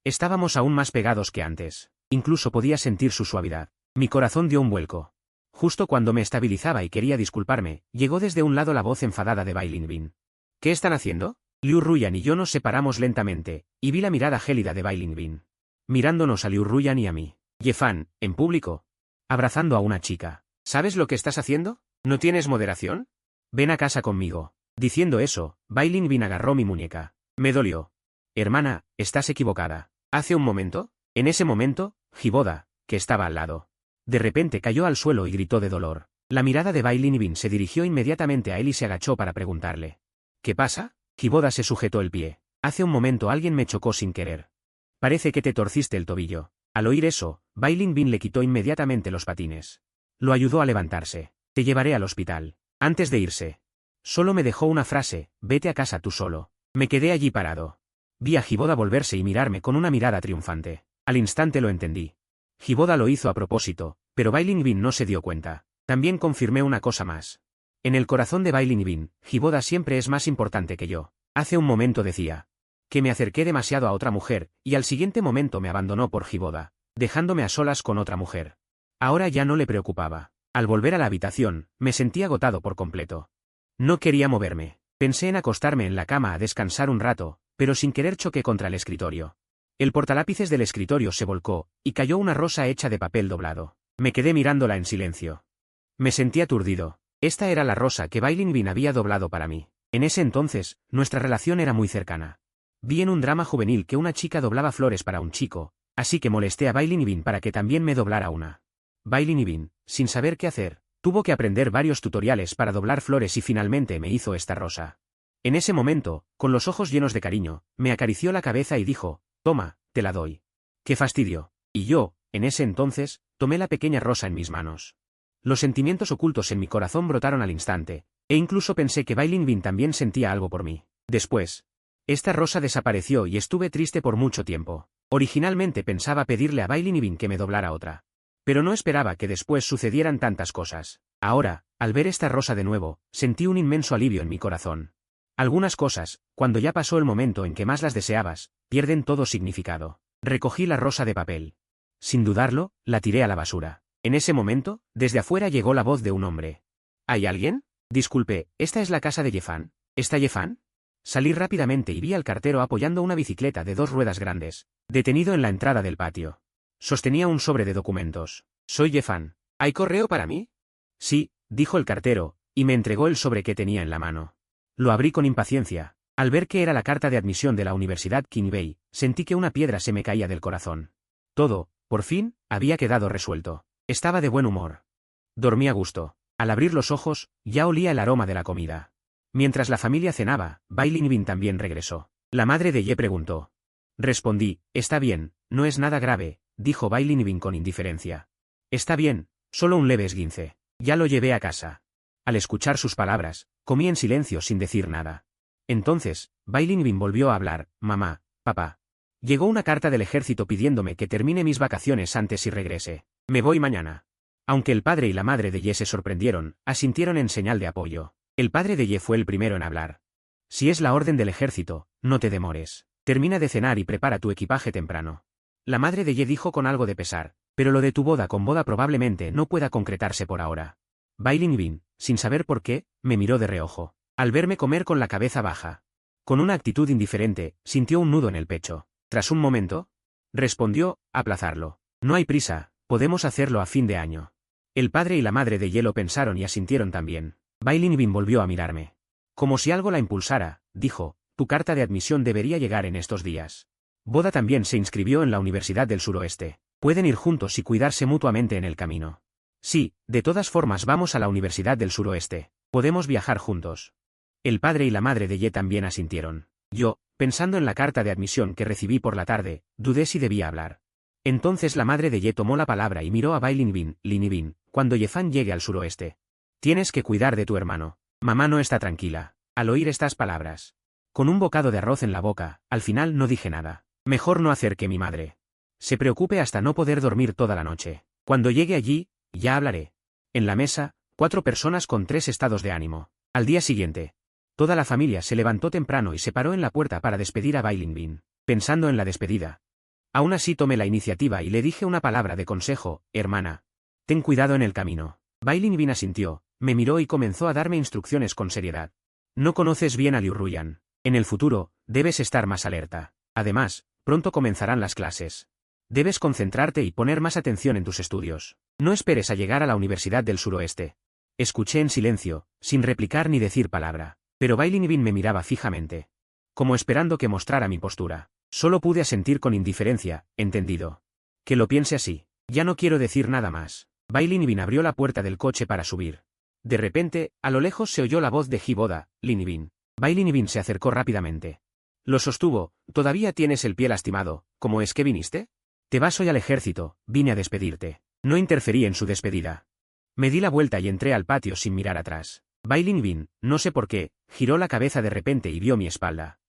S1: Estábamos aún más pegados que antes. Incluso podía sentir su suavidad. Mi corazón dio un vuelco. Justo cuando me estabilizaba y quería disculparme, llegó desde un lado la voz enfadada de Bailingvin. «¿Qué están haciendo?». Liu Ruyan y yo nos separamos lentamente, y vi la mirada gélida de Bailingvin. Mirándonos a Liu Ruyan y a mí. «Yefan, en público. Abrazando a una chica. ¿Sabes lo que estás haciendo? ¿No tienes moderación? Ven a casa conmigo». Diciendo eso, Bailingvin agarró mi muñeca. Me dolió. «Hermana, estás equivocada. ¿Hace un momento?». En ese momento, Híboda, que estaba al lado, de repente cayó al suelo y gritó de dolor. La mirada de Bailingvin se dirigió inmediatamente a él y se agachó para preguntarle: «¿Qué pasa?». Híboda se sujetó el pie. «Hace un momento alguien me chocó sin querer. Parece que te torciste el tobillo». Al oír eso, Bailingvin le quitó inmediatamente los patines. Lo ayudó a levantarse. «Te llevaré al hospital». Antes de irse, solo me dejó una frase: «Vete a casa tú solo». Me quedé allí parado. Vi a Hiboda volverse y mirarme con una mirada triunfante. Al instante lo entendí. Hiboda lo hizo a propósito, pero Bailin no se dio cuenta. También confirmé una cosa más. En el corazón de Bailin, Hiboda siempre es más importante que yo. Hace un momento decía que me acerqué demasiado a otra mujer, y al siguiente momento me abandonó por Hiboda, dejándome a solas con otra mujer. Ahora ya no le preocupaba. Al volver a la habitación, me sentí agotado por completo. No quería moverme. Pensé en acostarme en la cama a descansar un rato, pero sin querer choqué contra el escritorio. El portalápices del escritorio se volcó, y cayó una rosa hecha de papel doblado. Me quedé mirándola en silencio. Me sentí aturdido. Esta era la rosa que Bailin había doblado para mí. En ese entonces, nuestra relación era muy cercana. Vi en un drama juvenil que una chica doblaba flores para un chico, así que molesté a Bailin para que también me doblara una. Bailin, sin saber qué hacer, tuvo que aprender varios tutoriales para doblar flores y finalmente me hizo esta rosa. En ese momento, con los ojos llenos de cariño, me acarició la cabeza y dijo, «Toma, te la doy». ¡Qué fastidio! Y yo, en ese entonces, tomé la pequeña rosa en mis manos. Los sentimientos ocultos en mi corazón brotaron al instante, e incluso pensé que Bailin también sentía algo por mí. Después, esta rosa desapareció y estuve triste por mucho tiempo. Originalmente pensaba pedirle a Bailin que me doblara otra. Pero no esperaba que después sucedieran tantas cosas. Ahora, al ver esta rosa de nuevo, sentí un inmenso alivio en mi corazón. Algunas cosas, cuando ya pasó el momento en que más las deseabas, pierden todo significado. Recogí la rosa de papel. Sin dudarlo, la tiré a la basura. En ese momento, desde afuera llegó la voz de un hombre. ¿Hay alguien? Disculpe, ¿esta es la casa de Yefan? ¿Está Yefan? Salí rápidamente y vi al cartero apoyando una bicicleta de 2 ruedas grandes, detenido en la entrada del patio. Sostenía un sobre de documentos. Soy Yefan. ¿Hay correo para mí? Sí, dijo el cartero, y me entregó el sobre que tenía en la mano. Lo abrí con impaciencia. Al ver que era la carta de admisión de la Universidad Kinbei, sentí que una piedra se me caía del corazón. Todo, por fin, había quedado resuelto. Estaba de buen humor. Dormí a gusto. Al abrir los ojos, ya olía el aroma de la comida. Mientras la familia cenaba, Bailin también regresó. La madre de Ye preguntó. Respondí, está bien, no es nada grave, dijo Bailin con indiferencia. Está bien, solo un leve esguince. Ya lo llevé a casa. Al escuchar sus palabras, comí en silencio sin decir nada. Entonces, Bailin volvió a hablar, mamá, papá. Llegó una carta del ejército pidiéndome que termine mis vacaciones antes y regrese. Me voy mañana. Aunque el padre y la madre de Ye se sorprendieron, asintieron en señal de apoyo. El padre de Ye fue el primero en hablar. Si es la orden del ejército, no te demores. Termina de cenar y prepara tu equipaje temprano. La madre de Ye dijo con algo de pesar, pero lo de tu boda con boda probablemente no pueda concretarse por ahora. Bailin, sin saber por qué, me miró de reojo. Al verme comer con la cabeza baja. Con una actitud indiferente, sintió un nudo en el pecho. Tras un momento, respondió, aplazarlo. No hay prisa, podemos hacerlo a fin de año. El padre y la madre de Ye lo pensaron y asintieron también. Bailin volvió a mirarme. Como si algo la impulsara, dijo, tu carta de admisión debería llegar en estos días. Boda también se inscribió en la Universidad del Suroeste. Pueden ir juntos y cuidarse mutuamente en el camino. Sí, de todas formas vamos a la Universidad del Suroeste. Podemos viajar juntos. El padre y la madre de Ye también asintieron. Yo, pensando en la carta de admisión que recibí por la tarde, dudé si debía hablar. Entonces la madre de Ye tomó la palabra y miró a Bailin, cuando Yefan llegue al suroeste. Tienes que cuidar de tu hermano. Mamá no está tranquila. Al oír estas palabras. Con un bocado de arroz en la boca, al final no dije nada. Mejor no hacer que mi madre se preocupe hasta no poder dormir toda la noche. Cuando llegue allí, ya hablaré. En la mesa, 4 personas con 3 estados de ánimo. Al día siguiente, toda la familia se levantó temprano y se paró en la puerta para despedir a Bailin. Pensando en la despedida. Aún así tomé la iniciativa y le dije una palabra de consejo, hermana. Ten cuidado en el camino. Bailin asintió, me miró y comenzó a darme instrucciones con seriedad. No conoces bien a Liu Ruyan. En el futuro, debes estar más alerta. Además, pronto comenzarán las clases. Debes concentrarte y poner más atención en tus estudios. No esperes a llegar a la Universidad del Suroeste. Escuché en silencio, sin replicar ni decir palabra. Pero Bailin me miraba fijamente. Como esperando que mostrara mi postura. Solo pude asentir con indiferencia, entendido. Que lo piense así. Ya no quiero decir nada más. Bailin abrió la puerta del coche para subir. De repente, a lo lejos se oyó la voz de Hiboda, Linibin. Bailin se acercó rápidamente. Lo sostuvo, ¿todavía tienes el pie lastimado? ¿Cómo es que viniste? Te vas hoy al ejército, vine a despedirte. No interferí en su despedida. Me di la vuelta y entré al patio sin mirar atrás. Bailin, no sé por qué, giró la cabeza de repente y vio mi espalda.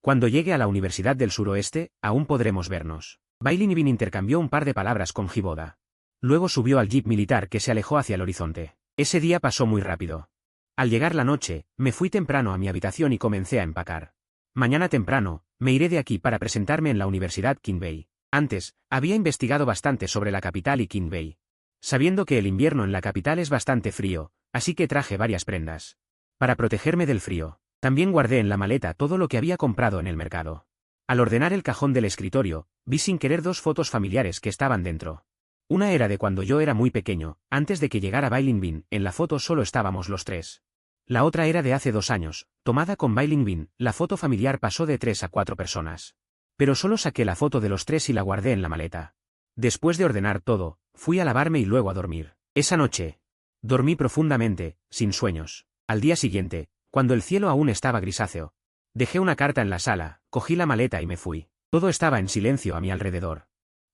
S1: Cuando llegue a la Universidad del Suroeste, aún podremos vernos. Bailin intercambió un par de palabras con Hiboda. Luego subió al jeep militar que se alejó hacia el horizonte. Ese día pasó muy rápido. Al llegar la noche, me fui temprano a mi habitación y comencé a empacar. Mañana temprano, me iré de aquí para presentarme en la Universidad Kinbei. Antes, había investigado bastante sobre la capital y Kinbei. Sabiendo que el invierno en la capital es bastante frío, así que traje varias prendas. Para protegerme del frío, también guardé en la maleta todo lo que había comprado en el mercado. Al ordenar el cajón del escritorio, vi sin querer dos fotos familiares que estaban dentro. Una era de cuando yo era muy pequeño, antes de que llegara Bailin. En la foto solo estábamos los tres. La otra era de hace 2 años, tomada con Bailin. La foto familiar pasó de 3 a 4 personas. Pero solo saqué la foto de los tres y la guardé en la maleta. Después de ordenar todo, fui a lavarme y luego a dormir. Esa noche, dormí profundamente, sin sueños. Al día siguiente, cuando el cielo aún estaba grisáceo, dejé una carta en la sala, cogí la maleta y me fui. Todo estaba en silencio a mi alrededor.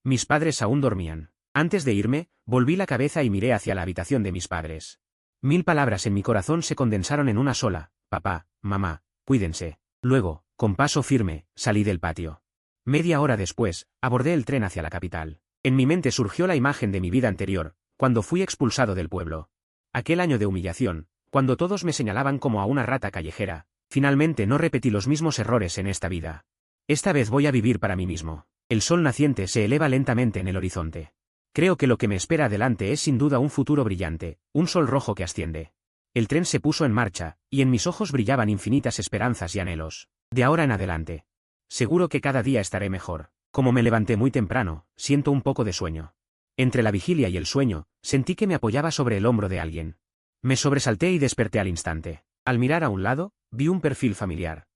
S1: Mis padres aún dormían. Antes de irme, volví la cabeza y miré hacia la habitación de mis padres. 1000 palabras en mi corazón se condensaron en una sola: papá, mamá, cuídense. Luego, con paso firme, salí del patio. Media hora después, abordé el tren hacia la capital. En mi mente surgió la imagen de mi vida anterior, cuando fui expulsado del pueblo. Aquel año de humillación, cuando todos me señalaban como a una rata callejera. Finalmente no repetí los mismos errores en esta vida. Esta vez voy a vivir para mí mismo. El sol naciente se eleva lentamente en el horizonte. Creo que lo que me espera adelante es sin duda un futuro brillante, un sol rojo que asciende. El tren se puso en marcha, y en mis ojos brillaban infinitas esperanzas y anhelos. De ahora en adelante. Seguro que cada día estaré mejor. Como me levanté muy temprano, siento un poco de sueño. Entre la vigilia y el sueño, sentí que me apoyaba sobre el hombro de alguien. Me sobresalté y desperté al instante. Al mirar a un lado, vi un perfil familiar.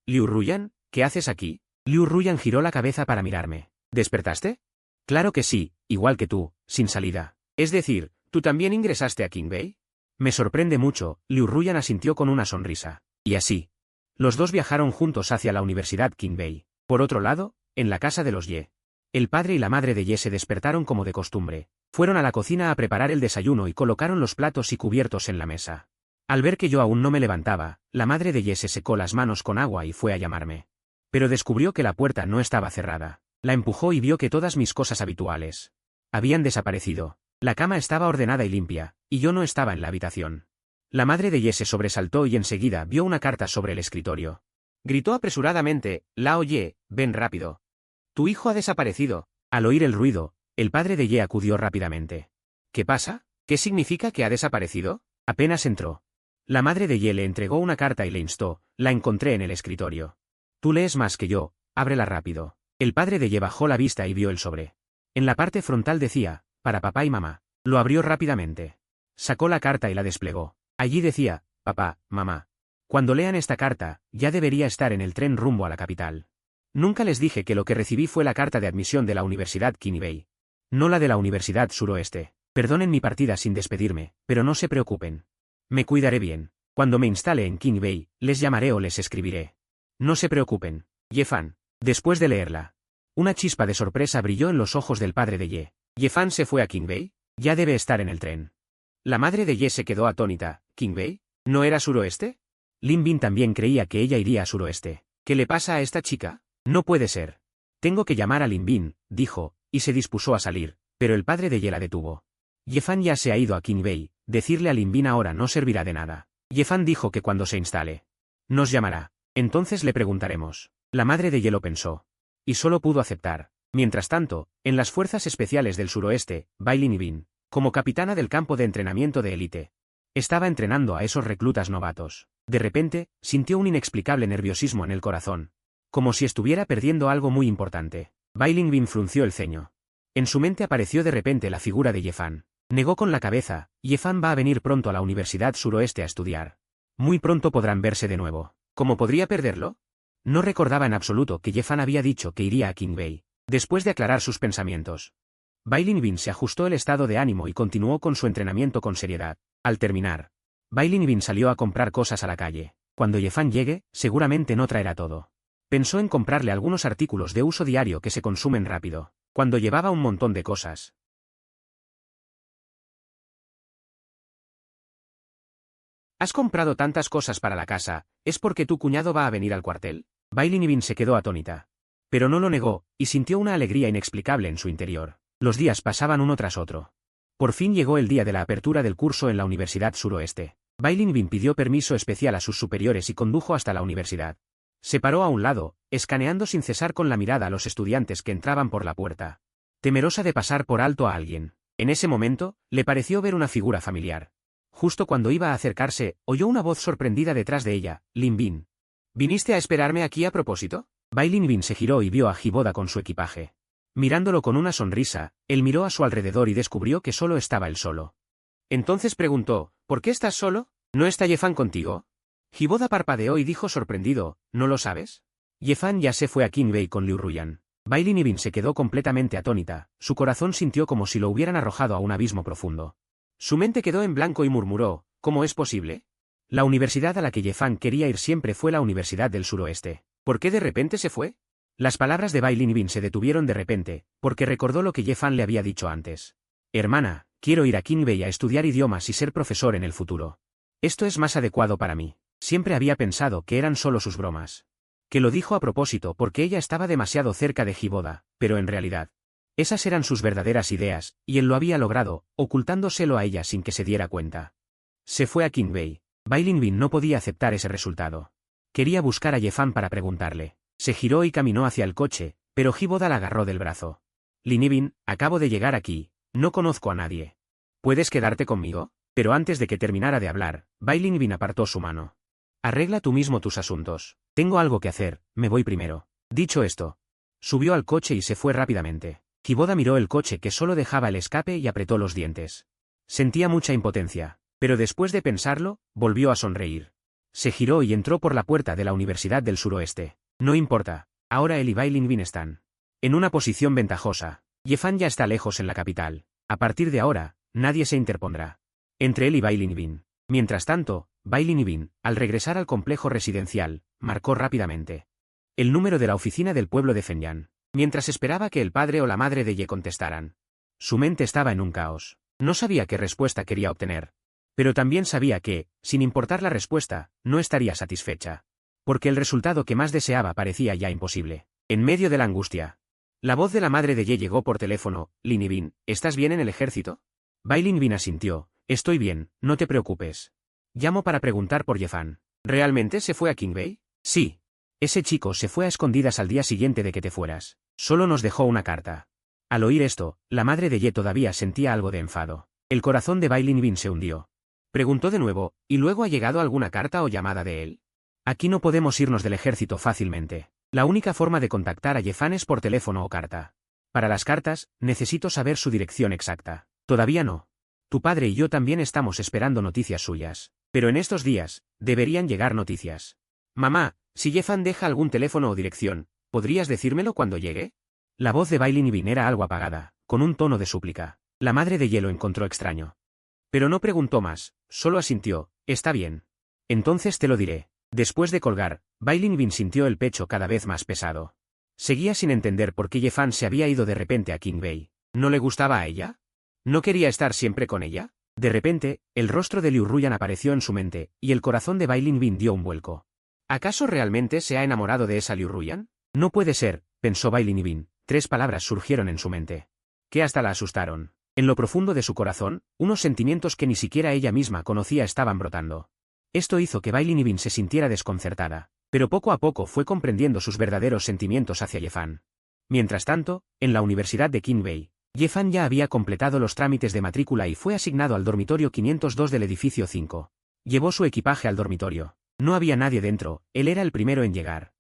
S1: Liu Ruyan, ¿qué haces aquí? Liu Ruyan giró la cabeza para mirarme. ¿Despertaste? Claro que sí, igual que tú, sin salida. Es decir, ¿tú también ingresaste a Kinbei? Me sorprende mucho, Liu Ruyan asintió con una sonrisa. Y así. Los dos viajaron juntos hacia la Universidad Kinbei. Por otro lado, en la casa de los Ye. El padre y la madre de Ye se despertaron como de costumbre. Fueron a la cocina a preparar el desayuno y colocaron los platos y cubiertos en la mesa. Al ver que yo aún no me levantaba, la madre de Ye se secó las manos con agua y fue a llamarme. Pero descubrió que la puerta no estaba cerrada. La empujó y vio que todas mis cosas habituales habían desaparecido. La cama estaba ordenada y limpia, y yo no estaba en la habitación. La madre de Ye se sobresaltó y enseguida vio una carta sobre el escritorio. Gritó apresuradamente: Lao Ye, ven rápido. Tu hijo ha desaparecido. Al oír el ruido, el padre de Ye acudió rápidamente. ¿Qué pasa? ¿Qué significa que ha desaparecido? Apenas entró. La madre de Ye le entregó una carta y le instó: la encontré en el escritorio. Tú lees más que yo, ábrela rápido. El padre de Ye bajó la vista y vio el sobre. En la parte frontal decía: para papá y mamá. Lo abrió rápidamente. Sacó la carta y la desplegó. Allí decía: papá, mamá. Cuando lean esta carta, ya debería estar en el tren rumbo a la capital. Nunca les dije que lo que recibí fue la carta de admisión de la Universidad Kinbei. No la de la Universidad Suroeste. Perdonen mi partida sin despedirme, pero no se preocupen. Me cuidaré bien. Cuando me instale en Kinbei, les llamaré o les escribiré. No se preocupen. Ye-fan. Después de leerla, una chispa de sorpresa brilló en los ojos del padre de Ye. ¿Ye-fan se fue a Kinbei? Ya debe estar en el tren. La madre de Ye se quedó atónita. ¿Kinbei? ¿No era suroeste? Lin Bin también creía que ella iría a suroeste. ¿Qué le pasa a esta chica? No puede ser. Tengo que llamar a Lin Bin, dijo, y se dispuso a salir, pero el padre de Ye la detuvo. Ye-fan ya se ha ido a Kinbei, decirle a Lin Bin ahora no servirá de nada. Ye-fan dijo que cuando se instale, nos llamará. Entonces le preguntaremos. La madre de Ye lo pensó. Y solo pudo aceptar. Mientras tanto, en las fuerzas especiales del suroeste, Bailin Bin, como capitana del campo de entrenamiento de élite, estaba entrenando a esos reclutas novatos. De repente, sintió un inexplicable nerviosismo en el corazón. Como si estuviera perdiendo algo muy importante. Bailin Bin frunció el ceño. En su mente apareció de repente la figura de Ye-fan. Negó con la cabeza: Ye-fan va a venir pronto a la Universidad Suroeste a estudiar. Muy pronto podrán verse de nuevo. ¿Cómo podría perderlo? No recordaba en absoluto que Ye-fan había dicho que iría a Kinbei. Después de aclarar sus pensamientos, Bailin Bin se ajustó el estado de ánimo y continuó con su entrenamiento con seriedad. Al terminar, Bailin Bin salió a comprar cosas a la calle. Cuando Ye-fan llegue, seguramente no traerá todo. Pensó en comprarle algunos artículos de uso diario que se consumen rápido. Cuando llevaba un montón de cosas. ¿Has comprado tantas cosas para la casa? ¿Es porque tu cuñado va a venir al cuartel? Bailey se quedó atónita. Pero no lo negó, y sintió una alegría inexplicable en su interior. Los días pasaban uno tras otro. Por fin llegó el día de la apertura del curso en la Universidad Suroeste. Bailey pidió permiso especial a sus superiores y condujo hasta la universidad. Se paró a un lado, escaneando sin cesar con la mirada a los estudiantes que entraban por la puerta. Temerosa de pasar por alto a alguien. En ese momento, le pareció ver una figura familiar. Justo cuando iba a acercarse, oyó una voz sorprendida detrás de ella: Lin Bin. ¿Viniste a esperarme aquí a propósito? Bailey se giró y vio a Hiboda con su equipaje. Mirándolo con una sonrisa, él miró a su alrededor y descubrió que solo estaba él solo. Entonces preguntó: ¿por qué estás solo? ¿No está Yefan contigo? Hiboda parpadeó y dijo sorprendido: ¿no lo sabes? Yefan ya se fue a Qingbei con Liu Ruyan. Bailey se quedó completamente atónita, su corazón sintió como si lo hubieran arrojado a un abismo profundo. Su mente quedó en blanco y murmuró: ¿cómo es posible? La universidad a la que Yefan quería ir siempre fue la Universidad del Suroeste. ¿Por qué de repente se fue? Las palabras de Bailey se detuvieron de repente, porque recordó lo que Yefan le había dicho antes. Hermana, quiero ir a Qingbei a estudiar idiomas y ser profesor en el futuro. Esto es más adecuado para mí. Siempre había pensado que eran solo sus bromas. Que lo dijo a propósito porque ella estaba demasiado cerca de Hiboda, pero en realidad, esas eran sus verdaderas ideas, y él lo había logrado, ocultándoselo a ella sin que se diera cuenta. Se fue a Qingbei. Bailey no podía aceptar ese resultado. Quería buscar a Yefan para preguntarle. Se giró y caminó hacia el coche, pero Hiboda la agarró del brazo. Lin Bin, acabo de llegar aquí, no conozco a nadie. ¿Puedes quedarte conmigo? Pero antes de que terminara de hablar, Bailey apartó su mano. Arregla tú mismo tus asuntos. Tengo algo que hacer, me voy primero. Dicho esto, subió al coche y se fue rápidamente. Hiboda miró el coche que solo dejaba el escape y apretó los dientes. Sentía mucha impotencia, pero después de pensarlo, volvió a sonreír. Se giró y entró por la puerta de la Universidad del Suroeste. No importa, ahora él y Bailey están en una posición ventajosa. Yefan ya está lejos en la capital. A partir de ahora, nadie se interpondrá entre él y Bailey. Mientras tanto, Bailey, al regresar al complejo residencial, marcó rápidamente el número de la oficina del pueblo de Fenyan, mientras esperaba que el padre o la madre de Ye contestaran. Su mente estaba en un caos. No sabía qué respuesta quería obtener. Pero también sabía que, sin importar la respuesta, no estaría satisfecha. Porque el resultado que más deseaba parecía ya imposible. En medio de la angustia, la voz de la madre de Ye llegó por teléfono: Lin Bin, ¿estás bien en el ejército? Bailey asintió: estoy bien, no te preocupes. Llamo para preguntar por Yefan. ¿Realmente se fue a Qingbei? Sí. Ese chico se fue a escondidas al día siguiente de que te fueras. Solo nos dejó una carta. Al oír esto, la madre de Ye todavía sentía algo de enfado. El corazón de Bailey se hundió. Preguntó de nuevo: ¿y luego ha llegado alguna carta o llamada de él? Aquí no podemos irnos del ejército fácilmente. La única forma de contactar a Yefan es por teléfono o carta. Para las cartas, necesito saber su dirección exacta. Todavía no. Tu padre y yo también estamos esperando noticias suyas. Pero en estos días, deberían llegar noticias. Mamá, si Yefan deja algún teléfono o dirección, ¿podrías decírmelo cuando llegue? La voz de Bailey era algo apagada, con un tono de súplica. La madre de Ye lo encontró extraño. Pero no preguntó más, solo asintió: está bien. Entonces te lo diré. Después de colgar, Bailey sintió el pecho cada vez más pesado. Seguía sin entender por qué Yefan se había ido de repente a Qingbei. ¿No le gustaba a ella? ¿No quería estar siempre con ella? De repente, el rostro de Liu Ruyan apareció en su mente, y el corazón de Bailey dio un vuelco. ¿Acaso realmente se ha enamorado de esa Liu Ruyan? No puede ser, pensó Bailey. 3 palabras surgieron en su mente, que hasta la asustaron. En lo profundo de su corazón, unos sentimientos que ni siquiera ella misma conocía estaban brotando. Esto hizo que Bailey se sintiera desconcertada, pero poco a poco fue comprendiendo sus verdaderos sentimientos hacia Yefan. Mientras tanto, en la Universidad de Qingbei, Yefan ya había completado los trámites de matrícula y fue asignado al dormitorio 502 del edificio 5. Llevó su equipaje al dormitorio. No había nadie dentro, él era el primero en llegar.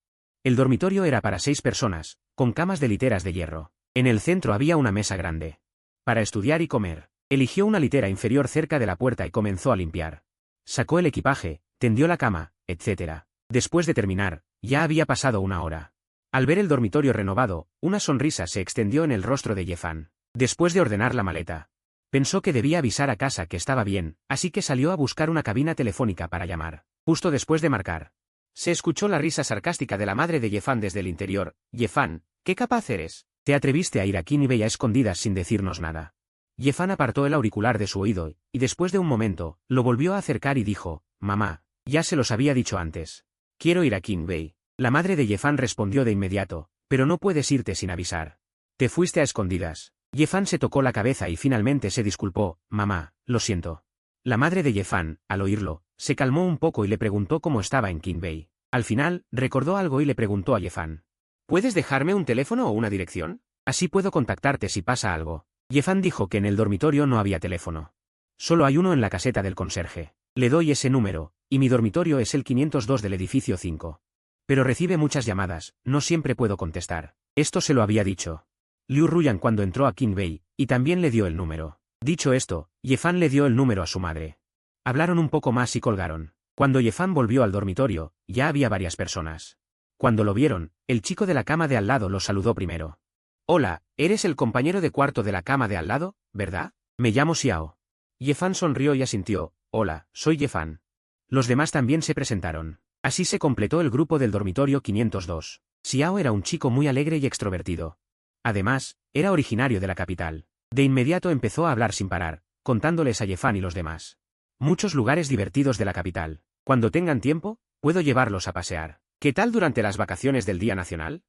S1: El dormitorio era para 6 personas, con camas de literas de hierro. En el centro había una mesa grande para estudiar y comer. Eligió una litera inferior cerca de la puerta y comenzó a limpiar. Sacó el equipaje, tendió la cama, etc. Después de terminar, ya había pasado una hora. Al ver el dormitorio renovado, una sonrisa se extendió en el rostro de Yefan. Después de ordenar la maleta, pensó que debía avisar a casa que estaba bien, así que salió a buscar una cabina telefónica para llamar. Justo después de marcar, se escuchó la risa sarcástica de la madre de Yefan desde el interior. Yefan, ¿qué capaz eres? Te atreviste a ir a Qingbei a escondidas sin decirnos nada. Yefan apartó el auricular de su oído, y después de un momento, lo volvió a acercar y dijo: mamá, ya se los había dicho antes. Quiero ir a Qingbei. La madre de Yefan respondió de inmediato, pero no puedes irte sin avisar. Te fuiste a escondidas. Yefan se tocó la cabeza y finalmente se disculpó, mamá, lo siento. La madre de Yefan, al oírlo, se calmó un poco y le preguntó cómo estaba en King Bay. Al final, recordó algo y le preguntó a Yefan. ¿Puedes dejarme un teléfono o una dirección? Así puedo contactarte si pasa algo. Yefan dijo que en el dormitorio no había teléfono. Solo hay uno en la caseta del conserje. Le doy ese número, y mi dormitorio es el 502 del edificio 5. Pero recibe muchas llamadas, no siempre puedo contestar. Esto se lo había dicho Liu Ruyan cuando entró a King Bay, y también le dio el número. Dicho esto, Yefan le dio el número a su madre. Hablaron un poco más y colgaron. Cuando Yefan volvió al dormitorio, ya había varias personas. Cuando lo vieron, el chico de la cama de al lado lo saludó primero. Hola, ¿eres el compañero de cuarto de la cama de al lado, verdad? Me llamo Xiao. Yefan sonrió y asintió. Hola, soy Yefan. Los demás también se presentaron. Así se completó el grupo del dormitorio 502. Xiao era un chico muy alegre y extrovertido. Además, era originario de la capital. De inmediato empezó a hablar sin parar, contándoles a Yefan y los demás muchos lugares divertidos de la capital. Cuando tengan tiempo, puedo llevarlos a pasear. ¿Qué tal durante las vacaciones del Día Nacional?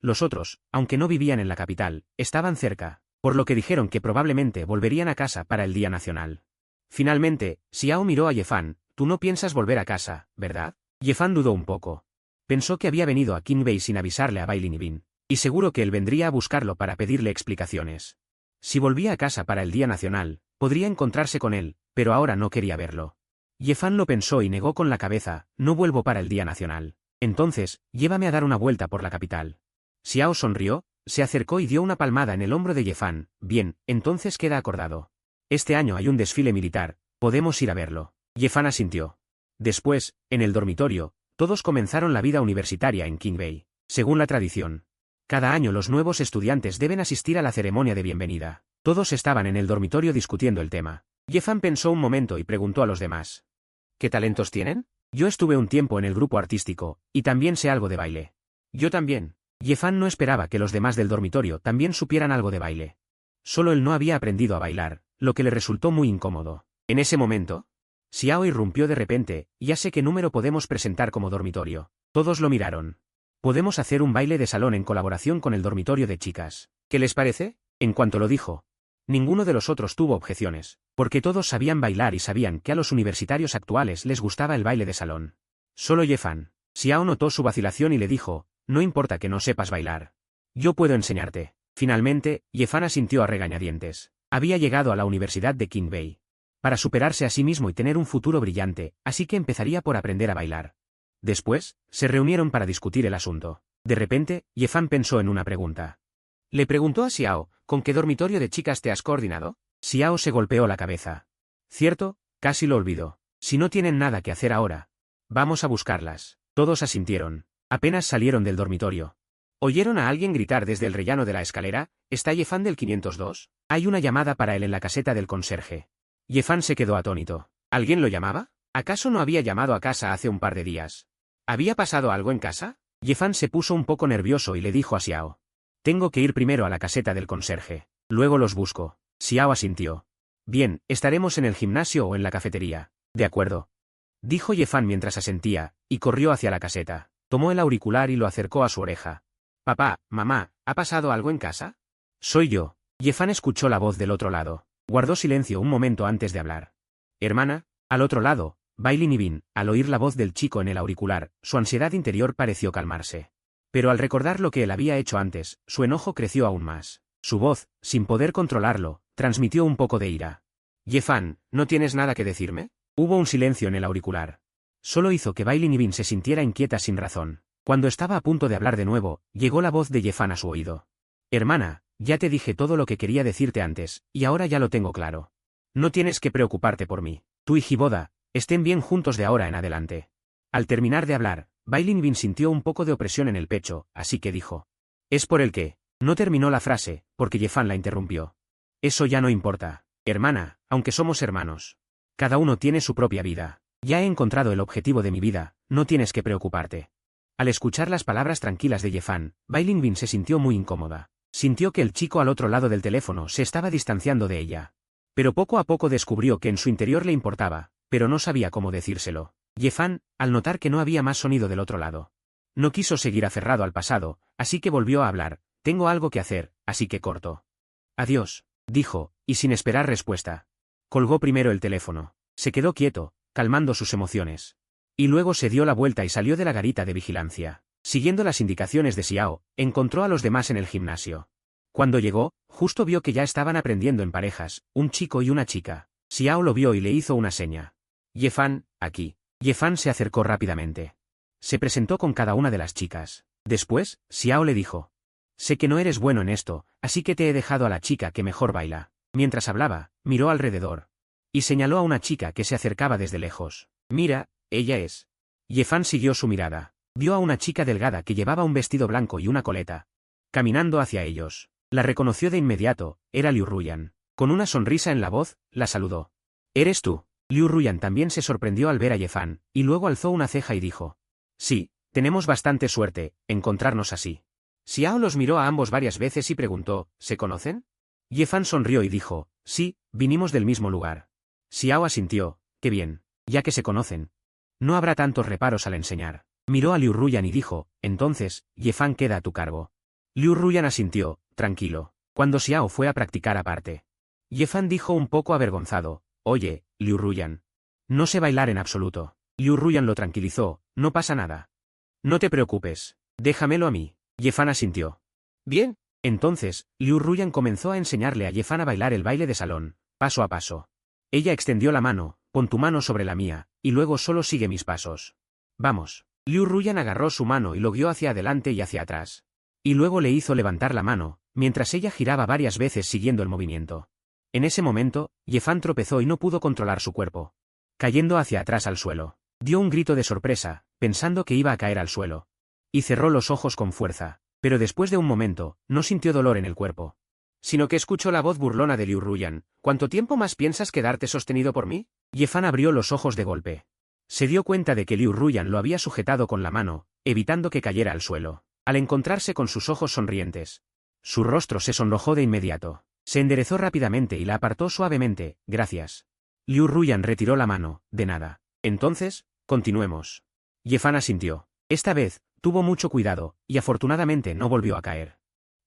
S1: Los otros, aunque no vivían en la capital, estaban cerca, por lo que dijeron que probablemente volverían a casa para el Día Nacional. Finalmente, Xiao miró a Yefan. Tú no piensas volver a casa, ¿verdad? Yefan dudó un poco. Pensó que había venido a King Bay sin avisarle a Bai Linibin, y seguro que él vendría a buscarlo para pedirle explicaciones. Si volvía a casa para el Día Nacional, podría encontrarse con él, pero ahora no quería verlo. Yefan lo pensó y negó con la cabeza, no vuelvo para el Día Nacional. Entonces, llévame a dar una vuelta por la capital. Xiao sonrió, se acercó y dio una palmada en el hombro de Yefan. Bien, entonces queda acordado. Este año hay un desfile militar, podemos ir a verlo. Yefan asintió. Después, en el dormitorio, todos comenzaron la vida universitaria en King Bay. Según la tradición, cada año los nuevos estudiantes deben asistir a la ceremonia de bienvenida. Todos estaban en el dormitorio discutiendo el tema. Yefan pensó un momento y preguntó a los demás. ¿Qué talentos tienen? Yo estuve un tiempo en el grupo artístico, y también sé algo de baile. Yo también. Yefan no esperaba que los demás del dormitorio también supieran algo de baile. Solo él no había aprendido a bailar, lo que le resultó muy incómodo. En ese momento, Xiao irrumpió de repente. Ya sé qué número podemos presentar como dormitorio. Todos lo miraron. Podemos hacer un baile de salón en colaboración con el dormitorio de chicas. ¿Qué les parece? En cuanto lo dijo, ninguno de los otros tuvo objeciones, porque todos sabían bailar y sabían que a los universitarios actuales les gustaba el baile de salón. Solo Yefan. Xiao notó su vacilación y le dijo, no importa que no sepas bailar. Yo puedo enseñarte. Finalmente, Yefan asintió a regañadientes. Había llegado a la Universidad de King Bay para superarse a sí mismo y tener un futuro brillante, así que empezaría por aprender a bailar. Después, se reunieron para discutir el asunto. De repente, Yefan pensó en una pregunta. Le preguntó a Xiao, ¿con qué dormitorio de chicas te has coordinado? Xiao se golpeó la cabeza. Cierto, casi lo olvidó. Si no tienen nada que hacer ahora, vamos a buscarlas. Todos asintieron. Apenas salieron del dormitorio. ¿Oyeron a alguien gritar desde el rellano de la escalera? ¿Está Yefan del 502? Hay una llamada para él en la caseta del conserje. Yefan se quedó atónito. ¿Alguien lo llamaba? ¿Acaso no había llamado a casa hace un par de días? ¿Había pasado algo en casa? Yefan se puso un poco nervioso y le dijo a Xiao. Tengo que ir primero a la caseta del conserje. Luego los busco. Xiao asintió. Bien, estaremos en el gimnasio o en la cafetería. De acuerdo. Dijo Yefan mientras asentía, y corrió hacia la caseta. Tomó el auricular y lo acercó a su oreja. Papá, mamá, ¿ha pasado algo en casa? Soy yo. Yefan escuchó la voz del otro lado. Guardó silencio un momento antes de hablar. Hermana, al otro lado, Bai Linibin, al oír la voz del chico en el auricular, su ansiedad interior pareció calmarse. Pero al recordar lo que él había hecho antes, su enojo creció aún más. Su voz, sin poder controlarlo, transmitió un poco de ira. Yefan, ¿no tienes nada que decirme? Hubo un silencio en el auricular. Solo hizo que Bai Linibin se sintiera inquieta sin razón. Cuando estaba a punto de hablar de nuevo, llegó la voz de Yefan a su oído. Hermana, ya te dije todo lo que quería decirte antes, y ahora ya lo tengo claro. No tienes que preocuparte por mí. Tú y Hiboda, estén bien juntos de ahora en adelante. Al terminar de hablar, Bai Linibin sintió un poco de opresión en el pecho, así que dijo. Es por el que. No terminó la frase, porque Yefan la interrumpió. Eso ya no importa, hermana, aunque somos hermanos. Cada uno tiene su propia vida. Ya he encontrado el objetivo de mi vida, no tienes que preocuparte. Al escuchar las palabras tranquilas de Yefan, Bai Linibin se sintió muy incómoda. Sintió que el chico al otro lado del teléfono se estaba distanciando de ella. Pero poco a poco descubrió que en su interior le importaba, pero no sabía cómo decírselo. Yefan, al notar que no había más sonido del otro lado, No quiso seguir aferrado al pasado, así que volvió a hablar. Tengo algo que hacer, así que corto. Adiós, dijo, y sin esperar respuesta. Colgó primero el teléfono. Se quedó quieto, calmando sus emociones. Y luego se dio la vuelta y salió de la garita de vigilancia. Siguiendo las indicaciones de Xiao, encontró a los demás en el gimnasio. Cuando llegó, justo vio que ya estaban aprendiendo en parejas, un chico y una chica. Xiao lo vio y le hizo una seña. Yefan, aquí. Yefan se acercó rápidamente. Se presentó con cada una de las chicas. Después, Xiao le dijo. Sé que no eres bueno en esto, así que te he dejado a la chica que mejor baila. Mientras hablaba, miró alrededor. Y señaló a una chica que se acercaba desde lejos. Mira, ella es. Yefan siguió su mirada. Vio a una chica delgada que llevaba un vestido blanco y una coleta. Caminando hacia ellos. La reconoció de inmediato, era Liu Ruyan. Con una sonrisa en la voz, la saludó. ¿Eres tú? Liu Ruyan también se sorprendió al ver a Yefan, y luego alzó una ceja y dijo. Sí, tenemos bastante suerte, encontrarnos así. Xiao los miró a ambos varias veces y preguntó, ¿se conocen? Yefan sonrió y dijo, sí, vinimos del mismo lugar. Xiao asintió, qué bien, ya que se conocen. No habrá tantos reparos al enseñar. Miró a Liu Ruyan y dijo, entonces, Yefan queda a tu cargo. Liu Ruyan asintió, tranquilo. Cuando Xiao fue a practicar aparte. Yefan dijo un poco avergonzado, oye, Liu Ruyan. No sé bailar en absoluto. Liu Ruyan lo tranquilizó, no pasa nada. No te preocupes, déjamelo a mí. Yefan asintió. Bien. Entonces, Liu Ruyan comenzó a enseñarle a Yefan a bailar el baile de salón, paso a paso. Ella extendió la mano, pon tu mano sobre la mía, y luego solo sigue mis pasos. Vamos. Liu Ruyan agarró su mano y lo guió hacia adelante y hacia atrás. Y luego le hizo levantar la mano, mientras ella giraba varias veces siguiendo el movimiento. En ese momento, Yefan tropezó y no pudo controlar su cuerpo. Cayendo hacia atrás al suelo. Dio un grito de sorpresa, pensando que iba a caer al suelo. Y cerró los ojos con fuerza, pero después de un momento, no sintió dolor en el cuerpo. Sino que escuchó la voz burlona de Liu Ruyan. ¿Cuánto tiempo más piensas quedarte sostenido por mí? Yefan abrió los ojos de golpe. Se dio cuenta de que Liu Ruyan lo había sujetado con la mano, evitando que cayera al suelo. Al encontrarse con sus ojos sonrientes. Su rostro se sonrojó de inmediato. Se enderezó rápidamente y la apartó suavemente, gracias. Liu Ruyan retiró la mano, de nada. Entonces, continuemos. Yefan asintió. Esta vez, tuvo mucho cuidado, y afortunadamente no volvió a caer.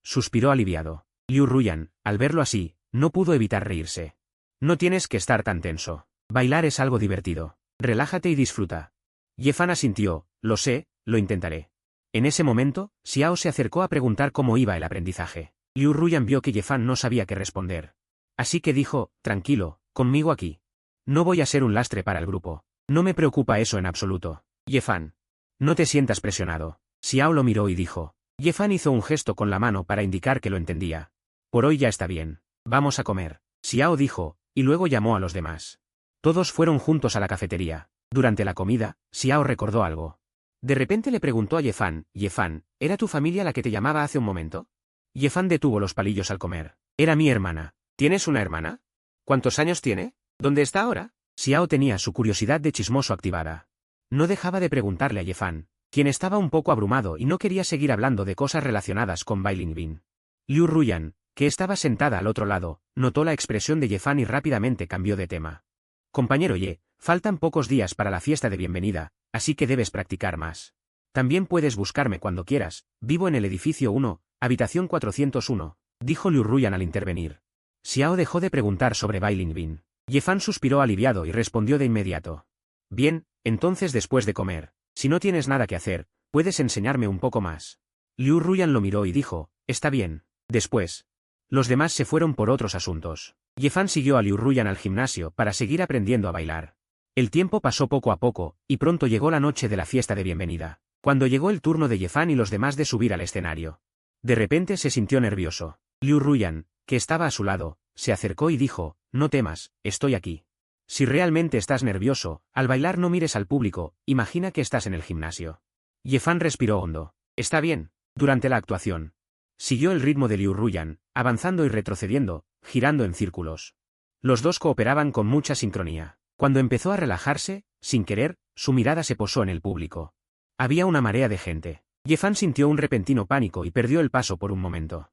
S1: Suspiró aliviado. Liu Ruyan, al verlo así, no pudo evitar reírse. No tienes que estar tan tenso. Bailar es algo divertido. Relájate y disfruta. Yefan asintió, lo sé, lo intentaré. En ese momento, Xiao se acercó a preguntar cómo iba el aprendizaje. Liu Ruyan vio que Yefan no sabía qué responder. Así que dijo, tranquilo, conmigo aquí. No voy a ser un lastre para el grupo. No me preocupa eso en absoluto. Yefan. No te sientas presionado. Xiao lo miró y dijo. Yefan hizo un gesto con la mano para indicar que lo entendía. Por hoy ya está bien. Vamos a comer. Xiao dijo, y luego llamó a los demás. Todos fueron juntos a la cafetería. Durante la comida, Xiao recordó algo. De repente le preguntó a Yefan, Yefan, ¿era tu familia la que te llamaba hace un momento? Yefan detuvo los palillos al comer. Era mi hermana. ¿Tienes una hermana? ¿Cuántos años tiene? ¿Dónde está ahora? Xiao tenía su curiosidad de chismoso activada. No dejaba de preguntarle a Yefan, quien estaba un poco abrumado y no quería seguir hablando de cosas relacionadas con Bai Lingbin. Liu Ruyan, que estaba sentada al otro lado, notó la expresión de Yefan y rápidamente cambió de tema. Compañero Ye, faltan pocos días para la fiesta de bienvenida, así que debes practicar más. También puedes buscarme cuando quieras, vivo en el edificio 1, habitación 401, dijo Liu Ruyan al intervenir. Xiao dejó de preguntar sobre Bai Lingbin. Yefan suspiró aliviado y respondió de inmediato. Bien, entonces después de comer, si no tienes nada que hacer, puedes enseñarme un poco más. Liu Ruyan lo miró y dijo, está bien. Después. Los demás se fueron por otros asuntos. Yefan siguió a Liu Ruyan al gimnasio para seguir aprendiendo a bailar. El tiempo pasó poco a poco, y pronto llegó la noche de la fiesta de bienvenida, cuando llegó el turno de Yefan y los demás de subir al escenario. De repente se sintió nervioso. Liu Ruyan, que estaba a su lado, se acercó y dijo, no temas, estoy aquí. Si realmente estás nervioso, al bailar no mires al público, imagina que estás en el gimnasio. Yefan respiró hondo. Está bien. Durante la actuación. Siguió el ritmo de Liu Ruyan, avanzando y retrocediendo, girando en círculos. Los dos cooperaban con mucha sincronía. Cuando empezó a relajarse, sin querer, su mirada se posó en el público. Había una marea de gente. Yefan sintió un repentino pánico y perdió el paso por un momento.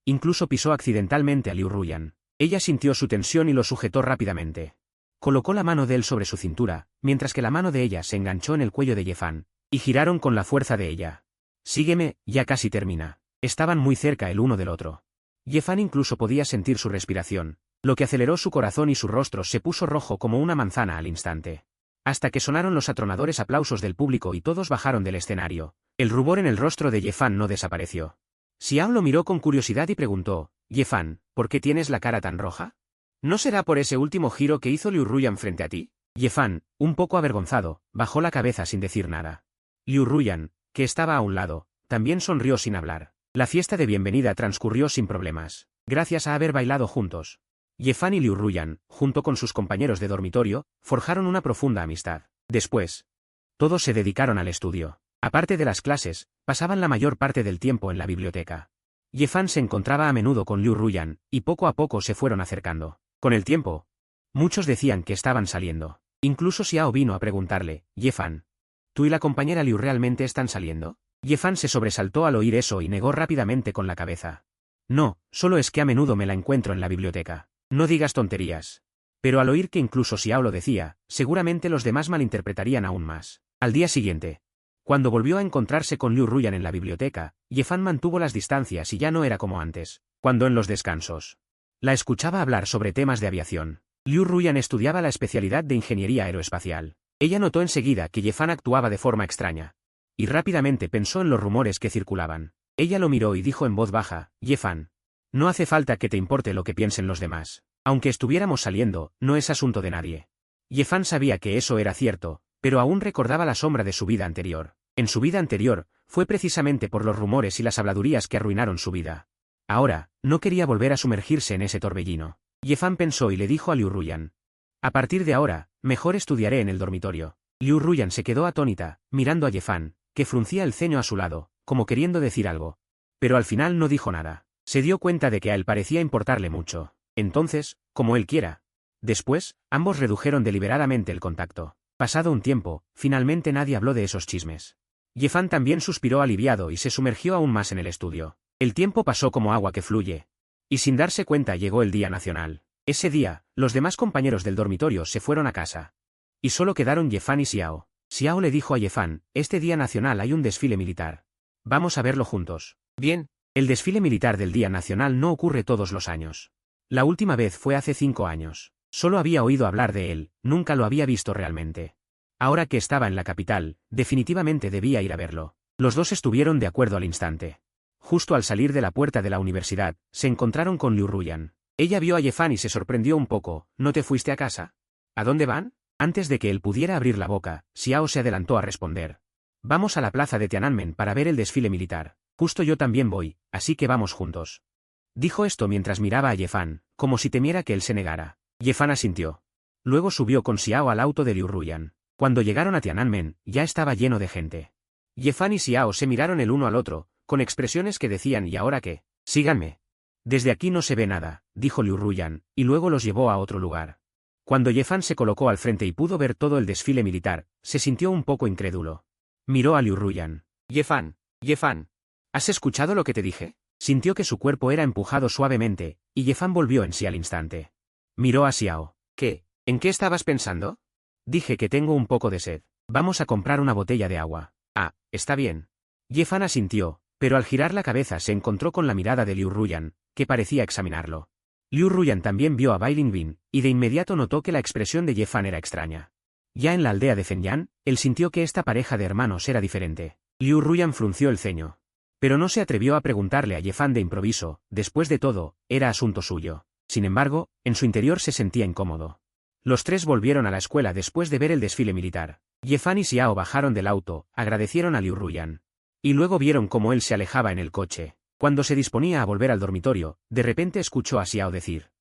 S1: Incluso pisó accidentalmente a Liu Ruyan. Ella sintió su tensión y lo sujetó rápidamente. Colocó la mano de él sobre su cintura, mientras que la mano de ella se enganchó en el cuello de Yefan, y giraron con la fuerza de ella. Sígueme, ya casi termina. Estaban muy cerca el uno del otro. Yefan incluso podía sentir su respiración, lo que aceleró su corazón y su rostro se puso rojo como una manzana al instante. Hasta que sonaron los atronadores aplausos del público y todos bajaron del escenario. El rubor en el rostro de Yefan no desapareció. Xiao lo miró con curiosidad y preguntó, Yefan, ¿por qué tienes la cara tan roja? ¿No será por ese último giro que hizo Liu Ruyan frente a ti? Yefan, un poco avergonzado, bajó la cabeza sin decir nada. Liu Ruyan, que estaba a un lado, también sonrió sin hablar. La fiesta de bienvenida transcurrió sin problemas, gracias a haber bailado juntos. Yefan y Liu Ruyan, junto con sus compañeros de dormitorio, forjaron una profunda amistad. Después, todos se dedicaron al estudio. Aparte de las clases, pasaban la mayor parte del tiempo en la biblioteca. Yefan se encontraba a menudo con Liu Ruyan, y poco a poco se fueron acercando. Con el tiempo, muchos decían que estaban saliendo. Incluso Xiao vino a preguntarle, Yefan, ¿tú y la compañera Liu realmente están saliendo? Yefan se sobresaltó al oír eso y negó rápidamente con la cabeza. No, solo es que a menudo me la encuentro en la biblioteca. No digas tonterías. Pero al oír que incluso Xiao lo decía, seguramente los demás malinterpretarían aún más. Al día siguiente, cuando volvió a encontrarse con Liu Ruyan en la biblioteca, Yefan mantuvo las distancias y ya no era como antes, cuando en los descansos la escuchaba hablar sobre temas de aviación. Liu Ruyan estudiaba la especialidad de ingeniería aeroespacial. Ella notó enseguida que Yefan actuaba de forma extraña. Y rápidamente pensó en los rumores que circulaban. Ella lo miró y dijo en voz baja, Yefan, no hace falta que te importe lo que piensen los demás. Aunque estuviéramos saliendo, no es asunto de nadie. Yefan sabía que eso era cierto, pero aún recordaba la sombra de su vida anterior. En su vida anterior, fue precisamente por los rumores y las habladurías que arruinaron su vida. Ahora, no quería volver a sumergirse en ese torbellino. Yefan pensó y le dijo a Liu Ruyan, a partir de ahora, mejor estudiaré en el dormitorio. Liu Ruyan se quedó atónita, mirando a Yefan, que fruncía el ceño a su lado, como queriendo decir algo. Pero al final no dijo nada. Se dio cuenta de que a él parecía importarle mucho. Entonces, como él quiera. Después, ambos redujeron deliberadamente el contacto. Pasado un tiempo, finalmente nadie habló de esos chismes. Yefan también suspiró aliviado y se sumergió aún más en el estudio. El tiempo pasó como agua que fluye. Y sin darse cuenta llegó el Día Nacional. Ese día, los demás compañeros del dormitorio se fueron a casa. Y solo quedaron Yefan y Xiao. Xiao le dijo a Yefan, este Día Nacional hay un desfile militar. Vamos a verlo juntos. Bien. El desfile militar del Día Nacional no ocurre todos los años. La última vez fue hace 5 años. Solo había oído hablar de él, nunca lo había visto realmente. Ahora que estaba en la capital, definitivamente debía ir a verlo. Los dos estuvieron de acuerdo al instante. Justo al salir de la puerta de la universidad, se encontraron con Liu Ruyan. Ella vio a Yefan y se sorprendió un poco, ¿no te fuiste a casa? ¿A dónde van? Antes de que él pudiera abrir la boca, Xiao se adelantó a responder. Vamos a la plaza de Tiananmen para ver el desfile militar. Justo yo también voy, así que vamos juntos. Dijo esto mientras miraba a Yefan, como si temiera que él se negara. Yefan asintió. Luego subió con Xiao al auto de Liu Ruyan. Cuando llegaron a Tiananmen, ya estaba lleno de gente. Yefan y Xiao se miraron el uno al otro, con expresiones que decían ¿y ahora qué? Síganme. Desde aquí no se ve nada, dijo Liu Ruyan, y luego los llevó a otro lugar. Cuando Yefan se colocó al frente y pudo ver todo el desfile militar, se sintió un poco incrédulo. Miró a Liu Ruyan. Yefan, ¿has escuchado lo que te dije? Sintió que su cuerpo era empujado suavemente, y Yefan volvió en sí al instante. Miró a Xiao. ¿Qué? ¿En qué estabas pensando? Dije que tengo un poco de sed. Vamos a comprar una botella de agua. Ah, está bien. Yefan asintió, pero al girar la cabeza se encontró con la mirada de Liu Ruyan, que parecía examinarlo. Liu Ruyan también vio a Bai Lingbin, y de inmediato notó que la expresión de Yefan era extraña. Ya en la aldea de Fenyan, él sintió que esta pareja de hermanos era diferente. Liu Ruyan frunció el ceño. Pero no se atrevió a preguntarle a Yefan de improviso, después de todo, era asunto suyo. Sin embargo, en su interior se sentía incómodo. Los tres volvieron a la escuela después de ver el desfile militar. Yefan y Xiao bajaron del auto, agradecieron a Liu Ruyan. Y luego vieron cómo él se alejaba en el coche. Cuando se disponía a volver al dormitorio, de repente escuchó a Xiao decir: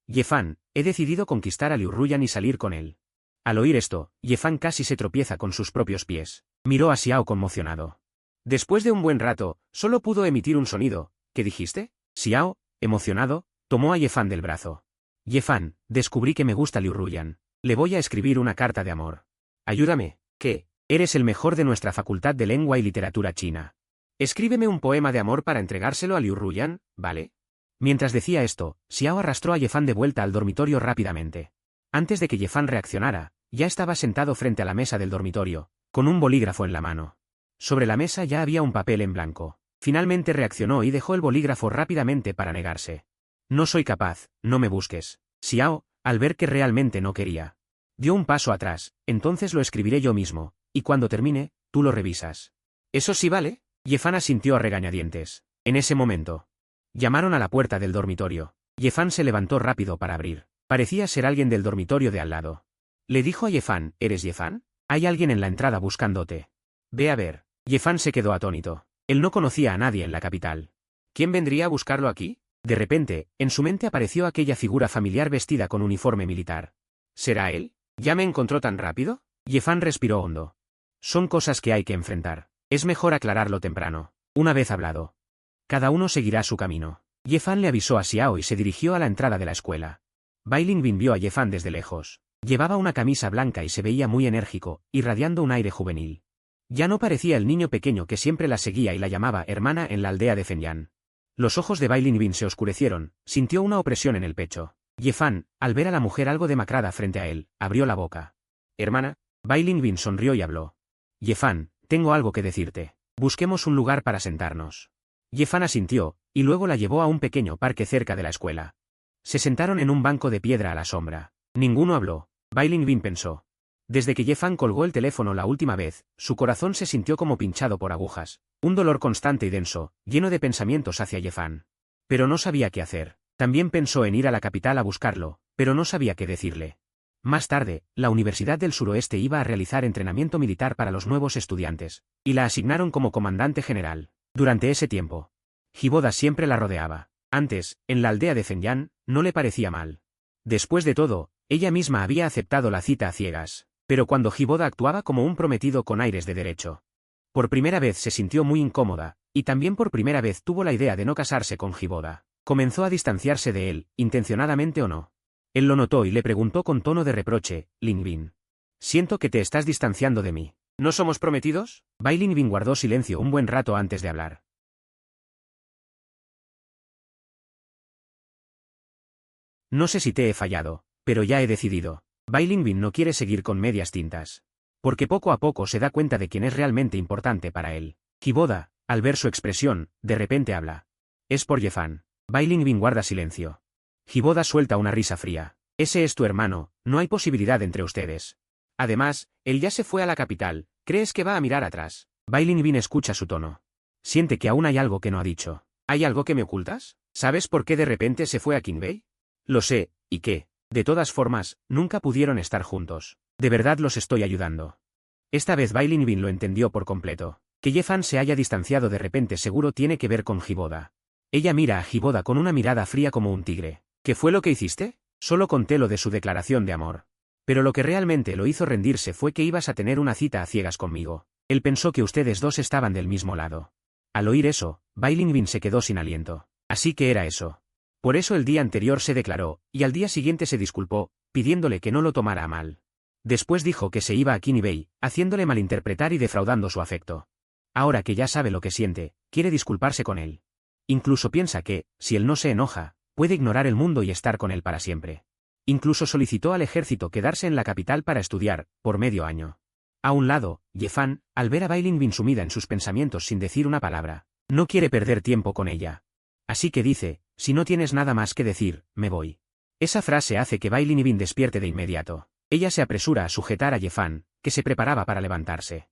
S1: Yefan, he decidido conquistar a Liu Ruyan y salir con él. Al oír esto, Yefan casi se tropieza con sus propios pies. Miró a Xiao conmocionado. Después de un buen rato, solo pudo emitir un sonido. ¿Qué dijiste? Xiao, emocionado, tomó a Yefan del brazo. Yefan, descubrí que me gusta Liu Ruyan. Le voy a escribir una carta de amor. Ayúdame. ¿Qué? Eres el mejor de nuestra facultad de lengua y literatura china. Escríbeme un poema de amor para entregárselo a Liu Ruyan, ¿vale? Mientras decía esto, Xiao arrastró a Yefan de vuelta al dormitorio rápidamente. Antes de que Yefan reaccionara, ya estaba sentado frente a la mesa del dormitorio, con un bolígrafo en la mano. Sobre la mesa ya había un papel en blanco. Finalmente reaccionó y dejó el bolígrafo rápidamente para negarse. No soy capaz, no me busques. Xiao, al ver que realmente no quería, dio un paso atrás. Entonces lo escribiré yo mismo, y cuando termine, tú lo revisas. ¿Eso sí vale? Yefan asintió a regañadientes. En ese momento, llamaron a la puerta del dormitorio. Yefan se levantó rápido para abrir. Parecía ser alguien del dormitorio de al lado. Le dijo a Yefan, ¿eres Yefan? Hay alguien en la entrada buscándote. Ve a ver. Yefan se quedó atónito. Él no conocía a nadie en la capital. ¿Quién vendría a buscarlo aquí? De repente, en su mente apareció aquella figura familiar vestida con uniforme militar. ¿Será él? ¿Ya me encontró tan rápido? Yefan respiró hondo. Son cosas que hay que enfrentar. Es mejor aclararlo temprano. Una vez hablado, cada uno seguirá su camino. Yefan le avisó a Xiao y se dirigió a la entrada de la escuela. Bai Lingbin vio a Yefan desde lejos. Llevaba una camisa blanca y se veía muy enérgico, irradiando un aire juvenil. Ya no parecía el niño pequeño que siempre la seguía y la llamaba hermana en la aldea de Fenyan. Los ojos de Bai Lingbin se oscurecieron, sintió una opresión en el pecho. Yefan, al ver a la mujer algo demacrada frente a él, abrió la boca. «Hermana». Bai Lingbin sonrió y habló. «Yefan, tengo algo que decirte. Busquemos un lugar para sentarnos». Yefan asintió, y luego la llevó a un pequeño parque cerca de la escuela. Se sentaron en un banco de piedra a la sombra. Ninguno habló. Bai Lingbin pensó. Desde que Yefan colgó el teléfono la última vez, su corazón se sintió como pinchado por agujas. Un dolor constante y denso, lleno de pensamientos hacia Yefan. Pero no sabía qué hacer. También pensó en ir a la capital a buscarlo, pero no sabía qué decirle. Más tarde, la Universidad del Suroeste iba a realizar entrenamiento militar para los nuevos estudiantes, y la asignaron como comandante general. Durante ese tiempo, Hiboda siempre la rodeaba. Antes, en la aldea de Fenyan, no le parecía mal. Después de todo, ella misma había aceptado la cita a ciegas. Pero cuando Hiboda actuaba como un prometido con aires de derecho, por primera vez se sintió muy incómoda, y también por primera vez tuvo la idea de no casarse con Hiboda. Comenzó a distanciarse de él, intencionadamente o no. Él lo notó y le preguntó con tono de reproche, «Lingbin. Siento que te estás distanciando de mí. ¿No somos prometidos?» Bai Lingbin guardó silencio un buen rato antes de hablar. «No sé si te he fallado, pero ya he decidido». Bai Lingbin no quiere seguir con medias tintas. Porque poco a poco se da cuenta de quién es realmente importante para él. Hiboda, al ver su expresión, de repente habla. «Es por Yefan». Bai Lingbin guarda silencio. Hiboda suelta una risa fría. «Ese es tu hermano, no hay posibilidad entre ustedes. Además, él ya se fue a la capital, ¿crees que va a mirar atrás?» Bai Lingbin escucha su tono. Siente que aún hay algo que no ha dicho. «¿Hay algo que me ocultas? ¿Sabes por qué de repente se fue a Qingbei?» «Lo sé, ¿y qué? De todas formas, nunca pudieron estar juntos. De verdad los estoy ayudando». Esta vez Bai Lingbin lo entendió por completo. Que Yefan se haya distanciado de repente seguro tiene que ver con Hiboda. Ella mira a Hiboda con una mirada fría como un tigre. ¿Qué fue lo que hiciste? Solo conté lo de su declaración de amor. Pero lo que realmente lo hizo rendirse fue que ibas a tener una cita a ciegas conmigo. Él pensó que ustedes dos estaban del mismo lado. Al oír eso, Bai Lingbin se quedó sin aliento. Así que era eso. Por eso el día anterior se declaró, y al día siguiente se disculpó, pidiéndole que no lo tomara a mal. Después dijo que se iba a Qingbei, haciéndole malinterpretar y defraudando su afecto. Ahora que ya sabe lo que siente, quiere disculparse con él. Incluso piensa que, si él no se enoja, puede ignorar el mundo y estar con él para siempre. Incluso solicitó al ejército quedarse en la capital para estudiar, por medio año. A un lado, Yefan, al ver a Bai Lingbin sumida en sus pensamientos sin decir una palabra, no quiere perder tiempo con ella. Así que dice, «Si no tienes nada más que decir, me voy». Esa frase hace que Bai Lingbin despierte de inmediato. Ella se apresura a sujetar a Yefan, que se preparaba para levantarse.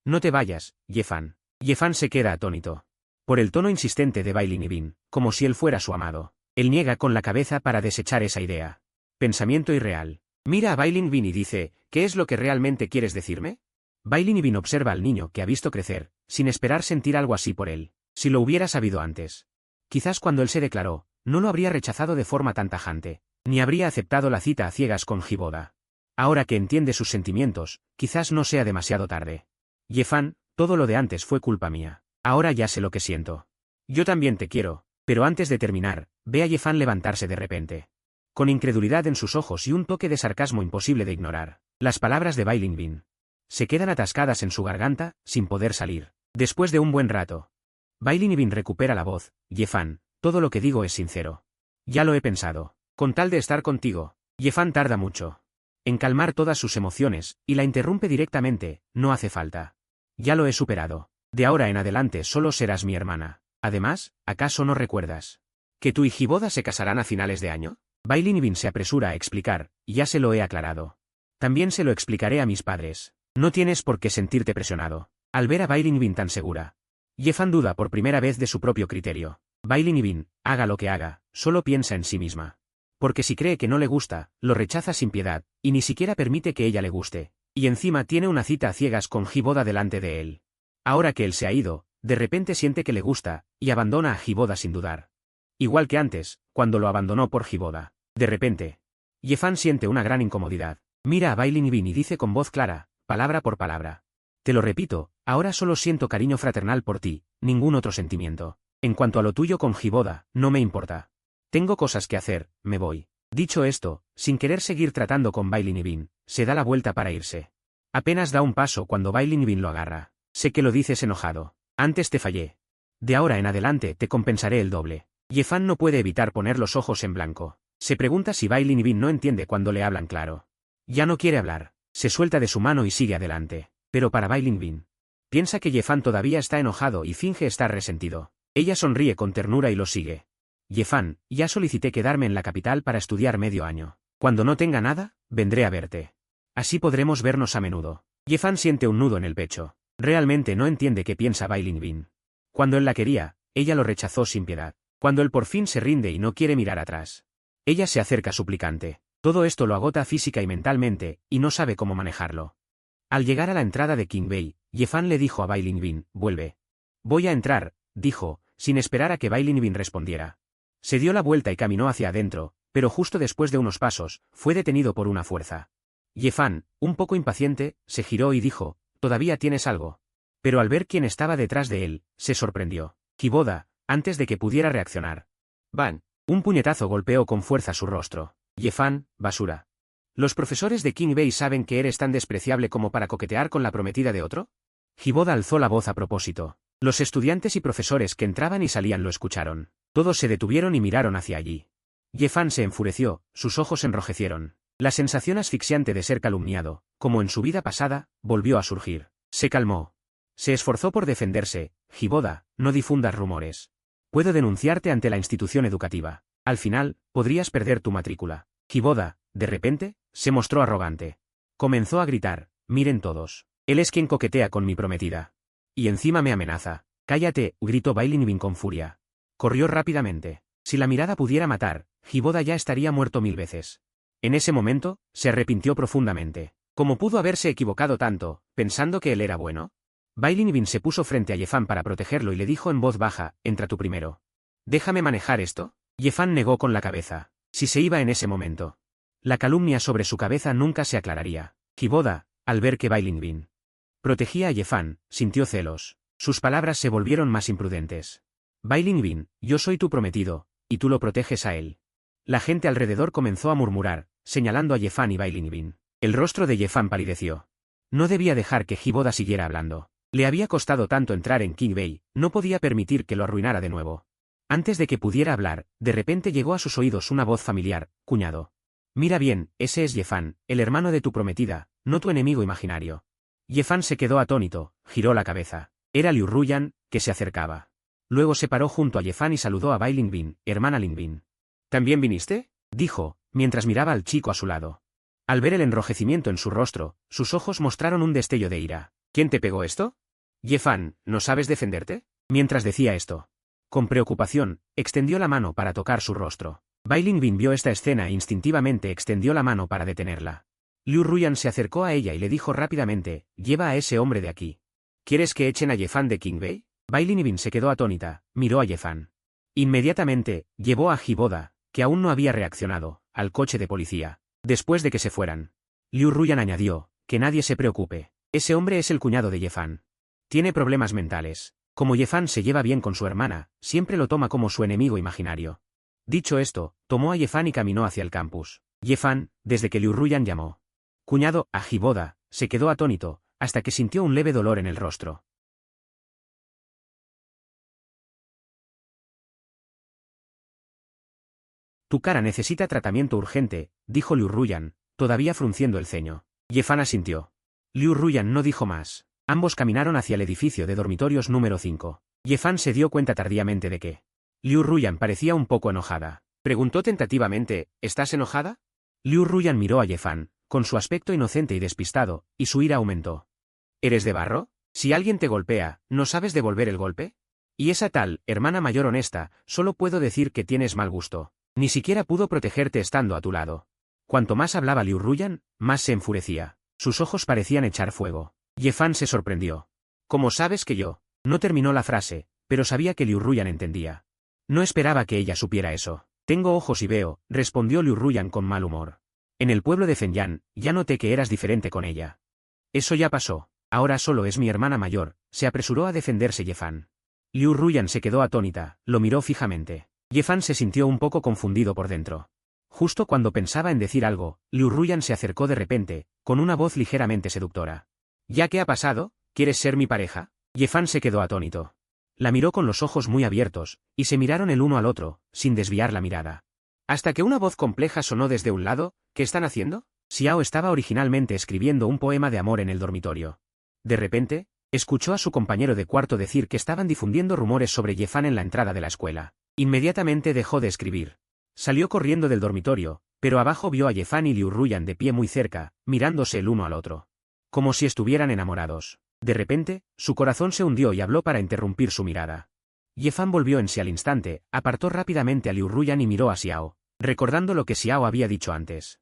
S1: «No te vayas, Yefan». Yefan se queda atónito. Por el tono insistente de Bai Lingbin, como si él fuera su amado. Él niega con la cabeza para desechar esa idea. Pensamiento irreal. Mira a Bai Lingbin y dice, «¿Qué es lo que realmente quieres decirme?» Bai Lingbin observa al niño que ha visto crecer, sin esperar sentir algo así por él. Si lo hubiera sabido antes. Quizás cuando él se declaró, no lo habría rechazado de forma tan tajante, ni habría aceptado la cita a ciegas con Hiboda. Ahora que entiende sus sentimientos, quizás no sea demasiado tarde. Yefan, todo lo de antes fue culpa mía. Ahora ya sé lo que siento. Yo también te quiero, pero antes de terminar, ve a Yefan levantarse de repente. Con incredulidad en sus ojos y un toque de sarcasmo imposible de ignorar, las palabras de Bai Lingbin se quedan atascadas en su garganta, sin poder salir. Después de un buen rato, Bai Lingbin recupera la voz. «Yefan, todo lo que digo es sincero. Ya lo he pensado. Con tal de estar contigo». Yefan tarda mucho en calmar todas sus emociones, y la interrumpe directamente, «No hace falta. Ya lo he superado. De ahora en adelante solo serás mi hermana. Además, ¿acaso no recuerdas que tú y Hiboda se casarán a finales de año? Bailinibin se apresura a explicar, ya se lo he aclarado. También se lo explicaré a mis padres. No tienes por qué sentirte presionado. Al ver a Bailinibin tan segura, Yefan duda por primera vez de su propio criterio. Bailinibin, haga lo que haga, solo piensa en sí misma. Porque si cree que no le gusta, lo rechaza sin piedad, y ni siquiera permite que ella le guste. Y encima tiene una cita a ciegas con Hiboda delante de él. Ahora que él se ha ido, de repente siente que le gusta, y abandona a Hiboda sin dudar. Igual que antes, cuando lo abandonó por Hiboda. De repente, Yefan siente una gran incomodidad. Mira a Bailinibin y dice con voz clara, palabra por palabra. Te lo repito, ahora solo siento cariño fraternal por ti, ningún otro sentimiento. En cuanto a lo tuyo con Hiboda, no me importa. Tengo cosas que hacer, me voy. Dicho esto, sin querer seguir tratando con Bailinibin, se da la vuelta para irse. Apenas da un paso cuando Bailinibin lo agarra. Sé que lo dices enojado. Antes te fallé. De ahora en adelante te compensaré el doble. Yefan no puede evitar poner los ojos en blanco. Se pregunta si Bailinibin no entiende cuando le hablan claro. Ya no quiere hablar. Se suelta de su mano y sigue adelante. Pero para Bailinibin, piensa que Yefan todavía está enojado y finge estar resentido. Ella sonríe con ternura y lo sigue. Yefan, ya solicité quedarme en la capital para estudiar medio año. Cuando no tenga nada, vendré a verte. Así podremos vernos a menudo. Yefan siente un nudo en el pecho. Realmente no entiende qué piensa Bailinibin. Cuando él la quería, ella lo rechazó sin piedad. Cuando él por fin se rinde y no quiere mirar atrás, ella se acerca suplicante. Todo esto lo agota física y mentalmente, y no sabe cómo manejarlo. Al llegar a la entrada de Qingbei, Yefan le dijo a Bailinibin, vuelve. Voy a entrar, dijo, sin esperar a que Bailinibin respondiera. Se dio la vuelta y caminó hacia adentro, pero justo después de unos pasos, fue detenido por una fuerza. Yefan, un poco impaciente, se giró y dijo, ¿todavía tienes algo? Pero al ver quién estaba detrás de él, se sorprendió. Hiboda, antes de que pudiera reaccionar. Van. Un puñetazo golpeó con fuerza su rostro. Yefan, basura. ¿Los profesores de Qingbei saben que eres tan despreciable como para coquetear con la prometida de otro? Hiboda alzó la voz a propósito. Los estudiantes y profesores que entraban y salían lo escucharon. Todos se detuvieron y miraron hacia allí. Yefan se enfureció, sus ojos enrojecieron. La sensación asfixiante de ser calumniado, como en su vida pasada, volvió a surgir. Se calmó. Se esforzó por defenderse. Hiboda, no difundas rumores. Puedo denunciarte ante la institución educativa. Al final, podrías perder tu matrícula. Hiboda, de repente, se mostró arrogante. Comenzó a gritar, miren todos. Él es quien coquetea con mi prometida. Y encima me amenaza. Cállate, gritó Bailinibin con furia. Corrió rápidamente. Si la mirada pudiera matar, Hiboda ya estaría muerto 1000 veces. En ese momento, se arrepintió profundamente. ¿Cómo pudo haberse equivocado tanto, pensando que él era bueno? Bailinibin se puso frente a Yefan para protegerlo y le dijo en voz baja, entra tú primero. ¿Déjame manejar esto? Yefan negó con la cabeza. Si se iba en ese momento, la calumnia sobre su cabeza nunca se aclararía. Hiboda, al ver que Bailinibin protegía a Yefan, sintió celos. Sus palabras se volvieron más imprudentes. Bailinibin, yo soy tu prometido, y tú lo proteges a él. La gente alrededor comenzó a murmurar, señalando a Yefan y Bailinibin. El rostro de Yefan palideció. No debía dejar que Hiboda siguiera hablando. Le había costado tanto entrar en Qingbei, no podía permitir que lo arruinara de nuevo. Antes de que pudiera hablar, de repente llegó a sus oídos una voz familiar, cuñado. Mira bien, ese es Yefan, el hermano de tu prometida, no tu enemigo imaginario. Yefan se quedó atónito, giró la cabeza. Era Liu Ruyan, que se acercaba. Luego se paró junto a Yefan y saludó a Bailinibin, hermana Linbin. ¿También viniste? Dijo, mientras miraba al chico a su lado. Al ver el enrojecimiento en su rostro, sus ojos mostraron un destello de ira. ¿Quién te pegó esto? Yefan, ¿no sabes defenderte? Mientras decía esto, con preocupación, extendió la mano para tocar su rostro. Bailinibin vio esta escena e instintivamente extendió la mano para detenerla. Liu Ruyan se acercó a ella y le dijo rápidamente, lleva a ese hombre de aquí. ¿Quieres que echen a Yefan de Qingbei? Bailinibin se quedó atónita, miró a Yefan. Inmediatamente, llevó a Hiboda, que aún no había reaccionado, al coche de policía. Después de que se fueran, Liu Ruyan añadió, que nadie se preocupe. Ese hombre es el cuñado de Yefan. Tiene problemas mentales. Como Yefan se lleva bien con su hermana, siempre lo toma como su enemigo imaginario. Dicho esto, tomó a Yefan y caminó hacia el campus. Yefan, desde que Liu Ruyan llamó cuñado a Hiboda, se quedó atónito, hasta que sintió un leve dolor en el rostro. Tu cara necesita tratamiento urgente, dijo Liu Ruyan, todavía frunciendo el ceño. Yefan asintió. Liu Ruyan no dijo más. Ambos caminaron hacia el edificio de dormitorios número 5. Yefan se dio cuenta tardíamente de que Liu Ruyan parecía un poco enojada. Preguntó tentativamente, ¿estás enojada? Liu Ruyan miró a Yefan, con su aspecto inocente y despistado, y su ira aumentó. ¿Eres de barro? Si alguien te golpea, ¿no sabes devolver el golpe? Y esa tal, hermana mayor honesta, solo puedo decir que tienes mal gusto. Ni siquiera pudo protegerte estando a tu lado. Cuanto más hablaba Liu Ruyan, más se enfurecía. Sus ojos parecían echar fuego. Yefan se sorprendió. ¿Cómo sabes que yo? No terminó la frase, pero sabía que Liu Ruyan entendía. No esperaba que ella supiera eso. Tengo ojos y veo, respondió Liu Ruyan con mal humor. En el pueblo de Fenyan, ya noté que eras diferente con ella. Eso ya pasó. Ahora solo es mi hermana mayor, se apresuró a defenderse Yefan. Liu Ruyan se quedó atónita, lo miró fijamente. Yefan se sintió un poco confundido por dentro. Justo cuando pensaba en decir algo, Liu Ruyan se acercó de repente, con una voz ligeramente seductora. ¿Ya qué ha pasado? ¿Quieres ser mi pareja? Yefan se quedó atónito. La miró con los ojos muy abiertos, y se miraron el uno al otro, sin desviar la mirada. Hasta que una voz compleja sonó desde un lado. ¿Qué están haciendo? Xiao estaba originalmente escribiendo un poema de amor en el dormitorio. De repente, escuchó a su compañero de cuarto decir que estaban difundiendo rumores sobre Yefan en la entrada de la escuela. Inmediatamente dejó de escribir. Salió corriendo del dormitorio, pero abajo vio a Yefan y Liu Ruyan de pie muy cerca, mirándose el uno al otro. Como si estuvieran enamorados. De repente, su corazón se hundió y habló para interrumpir su mirada. Yefan volvió en sí al instante, apartó rápidamente a Liu Ruyan y miró a Xiao, recordando lo que Xiao había dicho antes.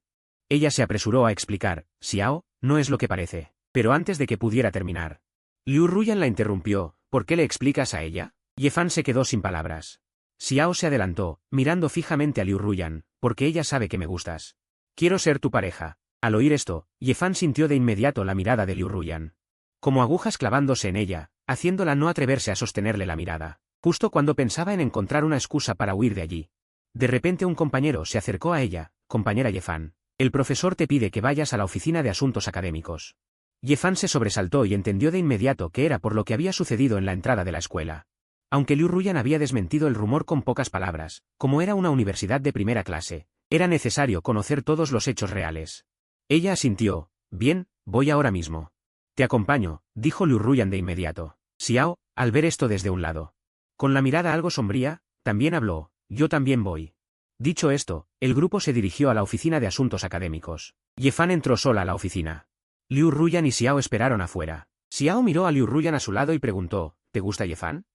S1: Ella se apresuró a explicar, Xiao, no es lo que parece. Pero antes de que pudiera terminar, Liu Ruyan la interrumpió, ¿por qué le explicas a ella? Yefan se quedó sin palabras. Xiao se adelantó, mirando fijamente a Liu Ruyan, porque ella sabe que me gustas. Quiero ser tu pareja. Al oír esto, Yefan sintió de inmediato la mirada de Liu Ruyan. Como agujas clavándose en ella, haciéndola no atreverse a sostenerle la mirada, justo cuando pensaba en encontrar una excusa para huir de allí. De repente un compañero se acercó a ella, compañera Yefan. El profesor te pide que vayas a la oficina de asuntos académicos. Yefan se sobresaltó y entendió de inmediato que era por lo que había sucedido en la entrada de la escuela. Aunque Liu Ruyan había desmentido el rumor con pocas palabras, como era una universidad de primera clase, era necesario conocer todos los hechos reales. Ella asintió, bien, voy ahora mismo. Te acompaño, dijo Liu Ruyan de inmediato. Xiao, al ver esto desde un lado, con la mirada algo sombría, también habló, yo también voy. Dicho esto, el grupo se dirigió a la oficina de asuntos académicos. Yefan entró sola a la oficina. Liu Ruyan y Xiao esperaron afuera. Xiao miró a Liu Ruyan a su lado y preguntó, ¿te gusta Yefan?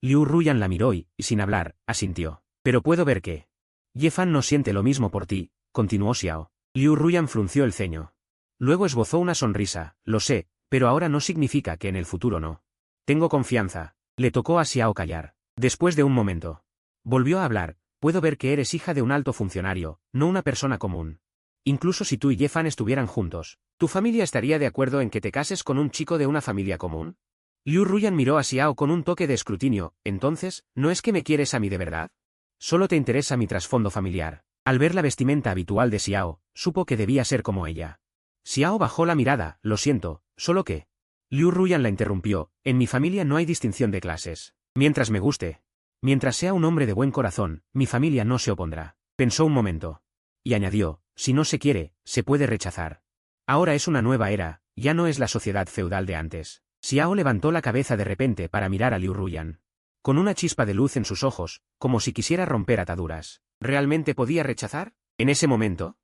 S1: Liu Ruyan la miró y, sin hablar, asintió. Pero puedo ver que Yefan no siente lo mismo por ti, continuó Xiao. Liu Ruyan frunció el ceño. Luego esbozó una sonrisa, lo sé, pero ahora no significa que en el futuro no. Tengo confianza. Le tocó a Xiao callar. Después de un momento, volvió a hablar, puedo ver que eres hija de un alto funcionario, no una persona común. Incluso si tú y Yefan estuvieran juntos, ¿tu familia estaría de acuerdo en que te cases con un chico de una familia común? Liu Ruyan miró a Xiao con un toque de escrutinio, entonces, ¿no es que me quieres a mí de verdad? Solo te interesa mi trasfondo familiar. Al ver la vestimenta habitual de Xiao, supo que debía ser como ella. Xiao bajó la mirada, lo siento, solo que. Liu Ruyan la interrumpió, en mi familia no hay distinción de clases. Mientras me guste. Mientras sea un hombre de buen corazón, mi familia no se opondrá. Pensó un momento. Y añadió, si no se quiere, se puede rechazar. Ahora es una nueva era, ya no es la sociedad feudal de antes. Xiao levantó la cabeza de repente para mirar a Liu Ruyan. Con una chispa de luz en sus ojos, como si quisiera romper ataduras. ¿Realmente podía rechazar? En ese momento,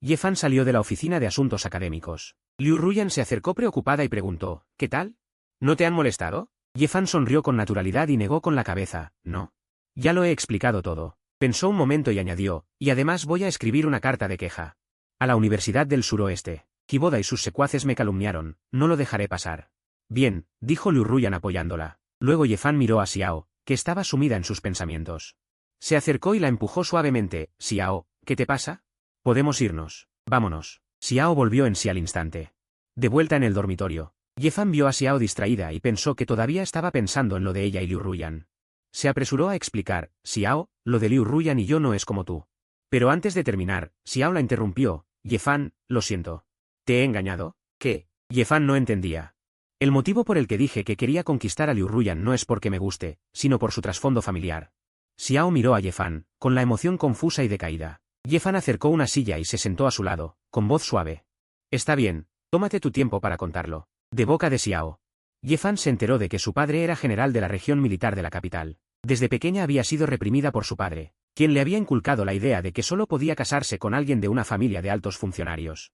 S1: Yefan salió de la oficina de asuntos académicos. Liu Ruyan se acercó preocupada y preguntó, ¿qué tal? ¿No te han molestado? Yefan sonrió con naturalidad y negó con la cabeza, no. Ya lo he explicado todo. Pensó un momento y añadió, y además voy a escribir una carta de queja. A la Universidad del Suroeste. Kiboda y sus secuaces me calumniaron, no lo dejaré pasar. Bien, dijo Liu Ruyan apoyándola. Luego Yefan miró a Xiao, que estaba sumida en sus pensamientos. Se acercó y la empujó suavemente, Xiao, ¿qué te pasa? Podemos irnos. Vámonos. Xiao volvió en sí al instante. De vuelta en el dormitorio, Yefan vio a Xiao distraída y pensó que todavía estaba pensando en lo de ella y Liu Ruyan. Se apresuró a explicar, Xiao, lo de Liu Ruyan y yo no es como tú. Pero antes de terminar, Xiao la interrumpió, Yefan, lo siento. ¿Te he engañado? ¿Qué? Yefan no entendía. El motivo por el que dije que quería conquistar a Liu Ruyan no es porque me guste, sino por su trasfondo familiar. Xiao miró a Yefan, con la emoción confusa y decaída. Yefan acercó una silla y se sentó a su lado, con voz suave. Está bien, tómate tu tiempo para contarlo. De boca de Xiao. Yefan se enteró de que su padre era general de la región militar de la capital. Desde pequeña había sido reprimida por su padre, quien le había inculcado la idea de que solo podía casarse con alguien de una familia de altos funcionarios.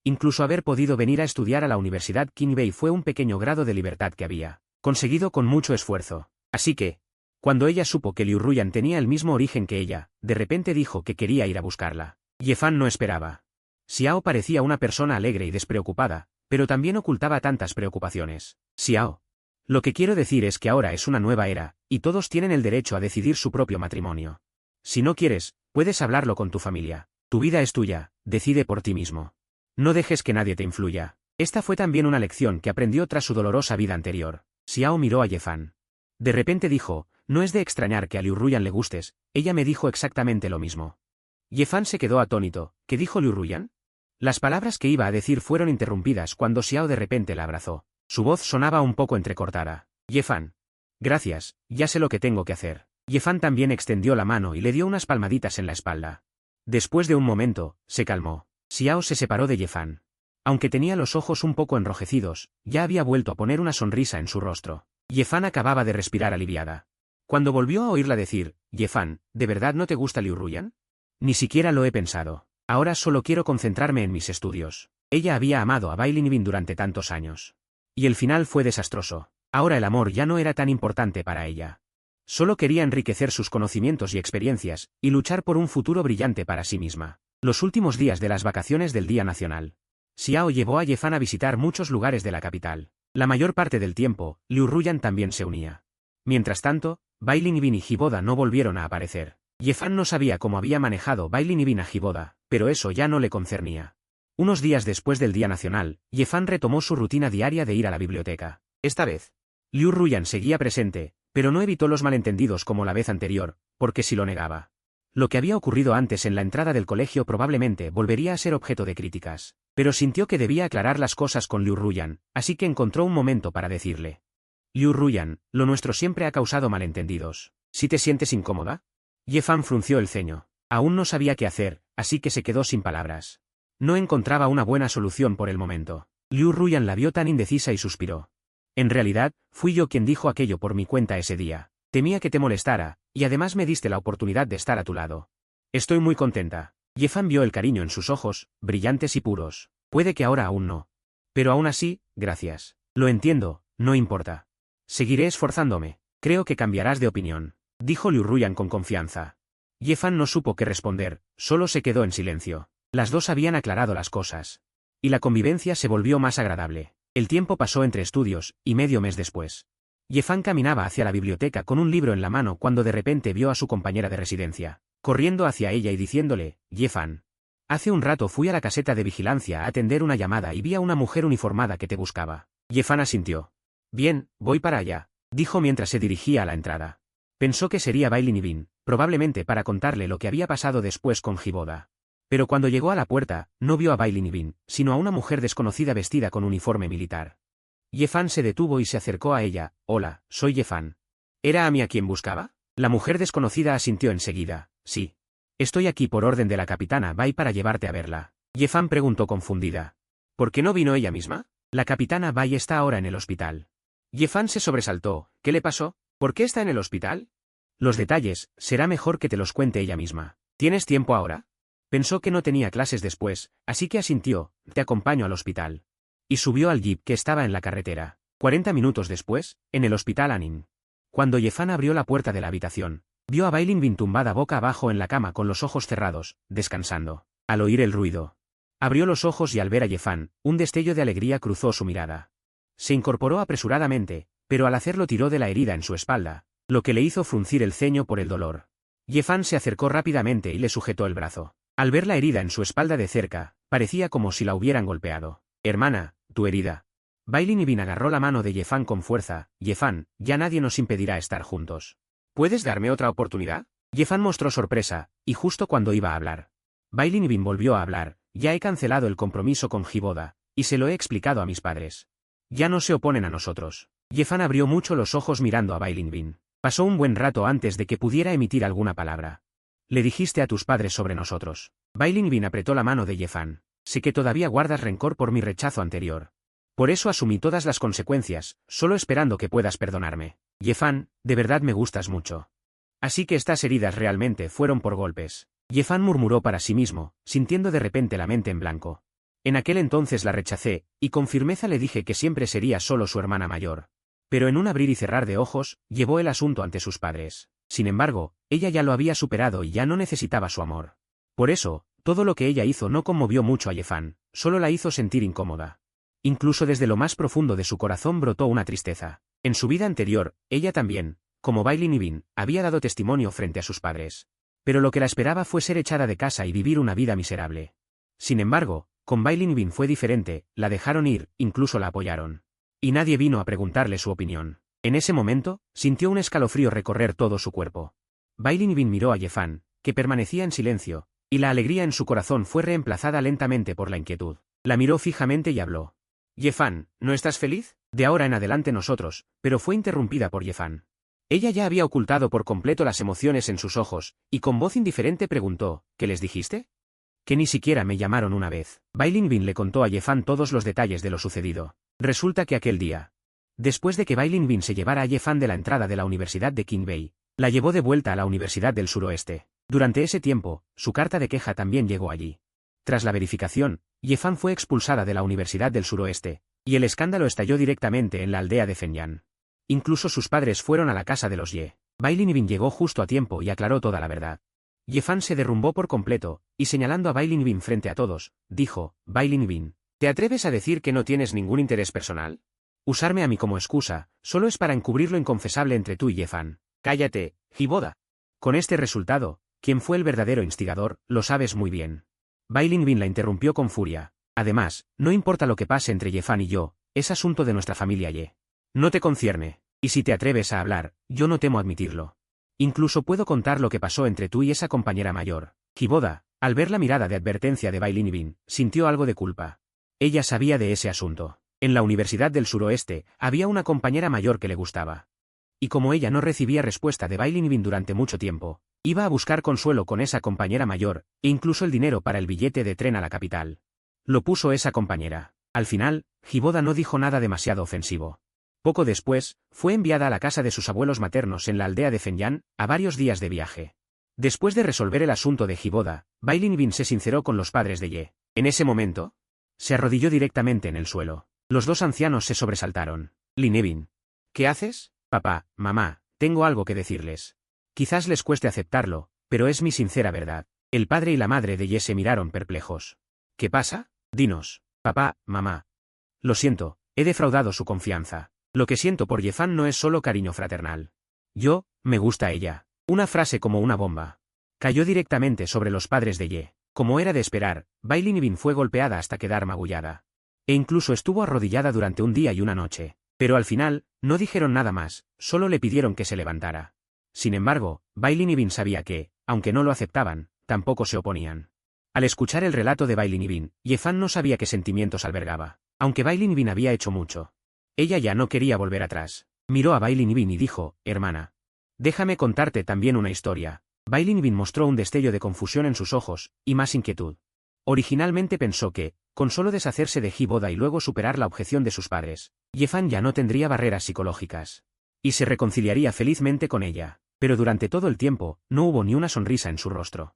S1: Incluso haber podido venir a estudiar a la Universidad Qingbei fue un pequeño grado de libertad que había conseguido con mucho esfuerzo. Así que, cuando ella supo que Liu Ruyan tenía el mismo origen que ella, de repente dijo que quería ir a buscarla. Yefan no esperaba. Xiao parecía una persona alegre y despreocupada, pero también ocultaba tantas preocupaciones. Xiao. Lo que quiero decir es que ahora es una nueva era, y todos tienen el derecho a decidir su propio matrimonio. Si no quieres, puedes hablarlo con tu familia. Tu vida es tuya, decide por ti mismo. No dejes que nadie te influya. Esta fue también una lección que aprendió tras su dolorosa vida anterior. Xiao miró a Yefan. De repente dijo, no es de extrañar que a Liu Ruyan le gustes, ella me dijo exactamente lo mismo. Yefan se quedó atónito. ¿Qué dijo Liu Ruyan? Las palabras que iba a decir fueron interrumpidas cuando Xiao de repente la abrazó. Su voz sonaba un poco entrecortada. Yefan. Gracias, ya sé lo que tengo que hacer. Yefan también extendió la mano y le dio unas palmaditas en la espalda. Después de un momento, se calmó. Xiao se separó de Yefan. Aunque tenía los ojos un poco enrojecidos, ya había vuelto a poner una sonrisa en su rostro. Yefan acababa de respirar aliviada. Cuando volvió a oírla decir, Yefan, ¿de verdad no te gusta Liu Ruyan? Ni siquiera lo he pensado. Ahora solo quiero concentrarme en mis estudios. Ella había amado a Bai Linbin durante tantos años. Y el final fue desastroso. Ahora el amor ya no era tan importante para ella. Solo quería enriquecer sus conocimientos y experiencias, y luchar por un futuro brillante para sí misma. Los últimos días de las vacaciones del Día Nacional. Xiao llevó a Yefan a visitar muchos lugares de la capital. La mayor parte del tiempo, Liu Ruyan también se unía. Mientras tanto, Bai Linbin y Hiboda no volvieron a aparecer. Yefan no sabía cómo había manejado Bai Linbin a Hiboda, pero eso ya no le concernía. Unos días después del Día Nacional, Yefan retomó su rutina diaria de ir a la biblioteca. Esta vez, Liu Ruyan seguía presente, pero no evitó los malentendidos como la vez anterior, porque si lo negaba. Lo que había ocurrido antes en la entrada del colegio probablemente volvería a ser objeto de críticas, pero sintió que debía aclarar las cosas con Liu Ruyan, así que encontró un momento para decirle. Liu Ruyan, lo nuestro siempre ha causado malentendidos. ¿Sí te sientes incómoda? Yefan frunció el ceño. Aún no sabía qué hacer, así que se quedó sin palabras. No encontraba una buena solución por el momento. Liu Ruyan la vio tan indecisa y suspiró. En realidad, fui yo quien dijo aquello por mi cuenta ese día. Temía que te molestara, y además me diste la oportunidad de estar a tu lado. Estoy muy contenta. Yefan vio el cariño en sus ojos, brillantes y puros. Puede que ahora aún no. Pero aún así, gracias. Lo entiendo, no importa. Seguiré esforzándome. Creo que cambiarás de opinión, dijo Liu Ruyan con confianza. Yefan no supo qué responder, solo se quedó en silencio. Las dos habían aclarado las cosas. Y la convivencia se volvió más agradable. El tiempo pasó entre estudios, y medio mes después. Yefan caminaba hacia la biblioteca con un libro en la mano cuando de repente vio a su compañera de residencia, corriendo hacia ella y diciéndole, Yefan. Hace un rato fui a la caseta de vigilancia a atender una llamada y vi a una mujer uniformada que te buscaba. Yefan asintió. Bien, voy para allá, dijo mientras se dirigía a la entrada. Pensó que sería Bai Linbin, probablemente para contarle lo que había pasado después con Hiboda. Pero cuando llegó a la puerta, no vio a Bai Linbin, sino a una mujer desconocida vestida con uniforme militar. Yefan se detuvo y se acercó a ella. Hola, soy Yefan. ¿Era a mí a quien buscaba? La mujer desconocida asintió enseguida. Sí. Estoy aquí por orden de la capitana Bai para llevarte a verla. Yefan preguntó confundida. ¿Por qué no vino ella misma? La capitana Bai está ahora en el hospital. Yefan se sobresaltó. ¿Qué le pasó? ¿Por qué está en el hospital? Los detalles, será mejor que te los cuente ella misma. ¿Tienes tiempo ahora? Pensó que no tenía clases después, así que asintió. Te acompaño al hospital. Y subió al jeep que estaba en la carretera. 40 minutos después, en el hospital Anin. Cuando Yefan abrió la puerta de la habitación, vio a Bai Linbin tumbada boca abajo en la cama con los ojos cerrados, descansando. Al oír el ruido, abrió los ojos y al ver a Yefan, un destello de alegría cruzó su mirada. Se incorporó apresuradamente, pero al hacerlo tiró de la herida en su espalda, lo que le hizo fruncir el ceño por el dolor. Yefan se acercó rápidamente y le sujetó el brazo. Al ver la herida en su espalda de cerca, parecía como si la hubieran golpeado. Hermana, tu herida. Bai Linbin agarró la mano de Yefan con fuerza. Yefan, ya nadie nos impedirá estar juntos. ¿Puedes darme otra oportunidad? Yefan mostró sorpresa, y justo cuando iba a hablar. Bai Linbin volvió a hablar. Ya he cancelado el compromiso con Hiboda, y se lo he explicado a mis padres. Ya no se oponen a nosotros. Yefan abrió mucho los ojos mirando a Bai Linbin. Pasó un buen rato antes de que pudiera emitir alguna palabra. Le dijiste a tus padres sobre nosotros. Bai Linbin apretó la mano de Yefan. Sé que todavía guardas rencor por mi rechazo anterior. Por eso asumí todas las consecuencias, solo esperando que puedas perdonarme. Yefan, de verdad me gustas mucho. Así que estas heridas realmente fueron por golpes. Yefan murmuró para sí mismo, sintiendo de repente la mente en blanco. En aquel entonces la rechacé, y con firmeza le dije que siempre sería solo su hermana mayor. Pero en un abrir y cerrar de ojos, llevó el asunto ante sus padres. Sin embargo, ella ya lo había superado y ya no necesitaba su amor. Por eso, todo lo que ella hizo no conmovió mucho a Yefan, solo la hizo sentir incómoda. Incluso desde lo más profundo de su corazón brotó una tristeza. En su vida anterior, ella también, como Bailin Ibin, había dado testimonio frente a sus padres. Pero lo que la esperaba fue ser echada de casa y vivir una vida miserable. Sin embargo, con Bailin Ibin fue diferente, la dejaron ir, incluso la apoyaron. Y nadie vino a preguntarle su opinión. En ese momento, sintió un escalofrío recorrer todo su cuerpo. Bailin Ibin miró a Yefan, que permanecía en silencio, y la alegría en su corazón fue reemplazada lentamente por la inquietud. La miró fijamente y habló. Yefan, ¿no estás feliz? De ahora en adelante nosotros, pero fue interrumpida por Yefan. Ella ya había ocultado por completo las emociones en sus ojos, y con voz indiferente preguntó, ¿qué les dijiste? Que ni siquiera me llamaron una vez. Bailin Ibin le contó a Yefan todos los detalles de lo sucedido. Resulta que aquel día, después de que Bailin Ibin se llevara a Yefan de la entrada de la Universidad de Qingbei, la llevó de vuelta a la Universidad del Suroeste. Durante ese tiempo, su carta de queja también llegó allí. Tras la verificación, Yefan fue expulsada de la Universidad del Suroeste, y el escándalo estalló directamente en la aldea de Fenyan. Incluso sus padres fueron a la casa de los Ye. Bailin Ibin llegó justo a tiempo y aclaró toda la verdad. Yefan se derrumbó por completo, y señalando a Bailin Ibin frente a todos, dijo, Bailin Ibin, ¿te atreves a decir que no tienes ningún interés personal? Usarme a mí como excusa, solo es para encubrir lo inconfesable entre tú y Yefan. Cállate, Hiboda. Con este resultado, quien fue el verdadero instigador, lo sabes muy bien. Bailin Ibin la interrumpió con furia. Además, no importa lo que pase entre Yefan y yo, es asunto de nuestra familia Ye. No te concierne, y si te atreves a hablar, yo no temo admitirlo. Incluso puedo contar lo que pasó entre tú y esa compañera mayor. Hiboda, al ver la mirada de advertencia de Bailin Ibin, sintió algo de culpa. Ella sabía de ese asunto. En la Universidad del Suroeste, había una compañera mayor que le gustaba. Y como ella no recibía respuesta de Bailin Ibin durante mucho tiempo, iba a buscar consuelo con esa compañera mayor, e incluso el dinero para el billete de tren a la capital. Lo puso esa compañera. Al final, Hiboda no dijo nada demasiado ofensivo. Poco después, fue enviada a la casa de sus abuelos maternos en la aldea de Fenyan, a varios días de viaje. Después de resolver el asunto de Hiboda, Bailin Ibin se sinceró con los padres de Ye. En ese momento, se arrodilló directamente en el suelo. Los dos ancianos se sobresaltaron. Lin Ibin. ¿Qué haces? Papá, mamá, tengo algo que decirles. Quizás les cueste aceptarlo, pero es mi sincera verdad. El padre y la madre de Ye se miraron perplejos. ¿Qué pasa? Dinos, papá, mamá. Lo siento, he defraudado su confianza. Lo que siento por Yefan no es solo cariño fraternal. Me gusta ella. Una frase como una bomba. Cayó directamente sobre los padres de Ye. Como era de esperar, Bailin Ibin fue golpeada hasta quedar magullada. E incluso estuvo arrodillada durante un día y una noche. Pero al final, no dijeron nada más, solo le pidieron que se levantara. Sin embargo, Bailin Ibin sabía que, aunque no lo aceptaban, tampoco se oponían. Al escuchar el relato de Bailin Ibin, Yefan no sabía qué sentimientos albergaba. Aunque Bailin Ibin había hecho mucho, ella ya no quería volver atrás. Miró a Bailin Ibin y dijo, hermana, déjame contarte también una historia. Bailin Ibin mostró un destello de confusión en sus ojos, y más inquietud. Originalmente pensó que, con solo deshacerse de Hiboda y luego superar la objeción de sus padres, Yefan ya no tendría barreras psicológicas. Y se reconciliaría felizmente con ella. Pero durante todo el tiempo, no hubo ni una sonrisa en su rostro.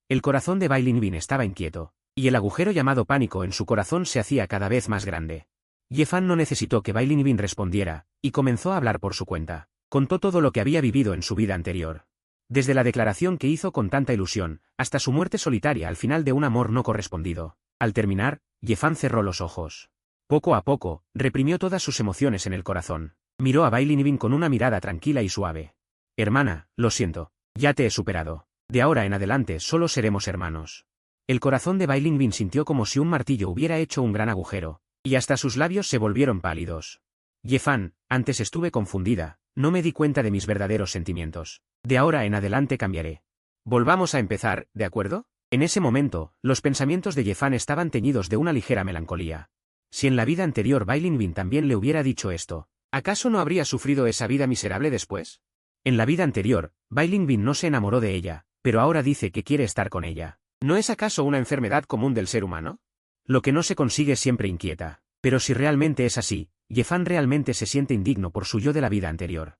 S1: El corazón de Bailin Ibin estaba inquieto, y el agujero llamado pánico en su corazón se hacía cada vez más grande. Yefan no necesitó que Bailin Ibin respondiera, y comenzó a hablar por su cuenta. Contó todo lo que había vivido en su vida anterior. Desde la declaración que hizo con tanta ilusión, hasta su muerte solitaria al final de un amor no correspondido. Al terminar, Yefan cerró los ojos. Poco a poco, reprimió todas sus emociones en el corazón. Miró a Bailin Ibin con una mirada tranquila y suave. Hermana, lo siento. Ya te he superado. De ahora en adelante solo seremos hermanos. El corazón de Bailin Ibin sintió como si un martillo hubiera hecho un gran agujero, y hasta sus labios se volvieron pálidos. Yefan, antes estuve confundida, no me di cuenta de mis verdaderos sentimientos. De ahora en adelante cambiaré. Volvamos a empezar, ¿de acuerdo? En ese momento, los pensamientos de Yefan estaban teñidos de una ligera melancolía. Si en la vida anterior Bailin Ibin también le hubiera dicho esto, ¿acaso no habría sufrido esa vida miserable después? En la vida anterior, Bailin Ibin no se enamoró de ella, pero ahora dice que quiere estar con ella. ¿No es acaso una enfermedad común del ser humano? Lo que no se consigue siempre inquieta. Pero si realmente es así, Yefan realmente se siente indigno por su yo de la vida anterior.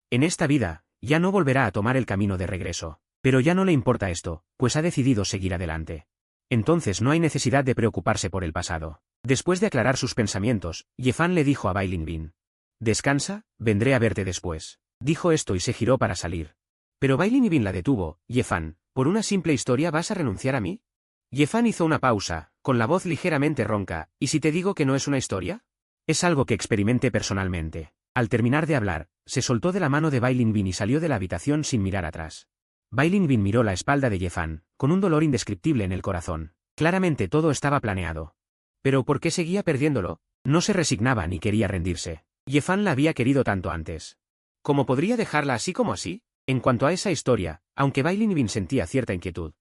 S1: En esta vida, ya no volverá a tomar el camino de regreso. Pero ya no le importa esto, pues ha decidido seguir adelante. Entonces no hay necesidad de preocuparse por el pasado. Después de aclarar sus pensamientos, Yefan le dijo a Bai Linbin. Descansa, vendré a verte después. Dijo esto y se giró para salir. Pero Bai Linbin la detuvo. Yefan, ¿por una simple historia vas a renunciar a mí? Yefan hizo una pausa, con la voz ligeramente ronca. ¿Y si te digo que no es una historia? Es algo que experimenté personalmente. Al terminar de hablar, se soltó de la mano de Bai Linbin y salió de la habitación sin mirar atrás. Bai Linbin miró la espalda de Yefan, con un dolor indescriptible en el corazón. Claramente todo estaba planeado. ¿Pero por qué seguía perdiéndolo? No se resignaba ni quería rendirse. Yefan la había querido tanto antes. ¿Cómo podría dejarla así como así? En cuanto a esa historia, aunque Bai Linbin sentía cierta inquietud.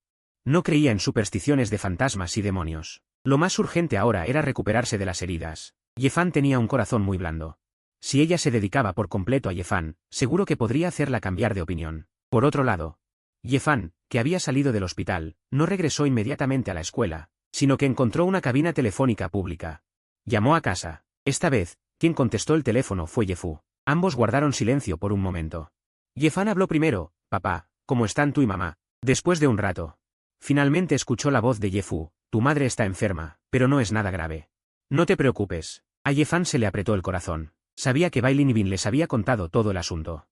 S1: No creía en supersticiones de fantasmas y demonios. Lo más urgente ahora era recuperarse de las heridas. Yefan tenía un corazón muy blando. Si ella se dedicaba por completo a Yefan, seguro que podría hacerla cambiar de opinión. Por otro lado, Yefan, que había salido del hospital, no regresó inmediatamente a la escuela, sino que encontró una cabina telefónica pública. Llamó a casa. Esta vez, quien contestó el teléfono fue Yefu. Ambos guardaron silencio por un momento. Yefan habló primero. Papá, ¿cómo están tú y mamá? Después de un rato. Finalmente escuchó la voz de Yefu. Tu madre está enferma, pero no es nada grave. No te preocupes. A Yefan se le apretó el corazón. Sabía que Bai Linbin les había contado todo el asunto.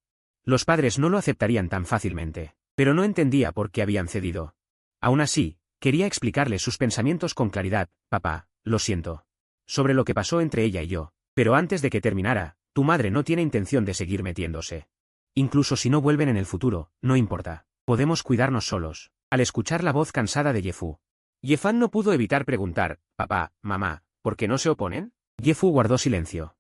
S1: Los padres no lo aceptarían tan fácilmente, pero no entendía por qué habían cedido. Aún así, quería explicarles sus pensamientos con claridad. Papá, lo siento. Sobre lo que pasó entre ella y yo. Pero antes de que terminara, tu madre no tiene intención de seguir metiéndose. Incluso si no vuelven en el futuro, no importa. Podemos cuidarnos solos. Al escuchar la voz cansada de Yefu, Yefan no pudo evitar preguntar, papá, mamá, ¿por qué no se oponen? Yefu guardó silencio.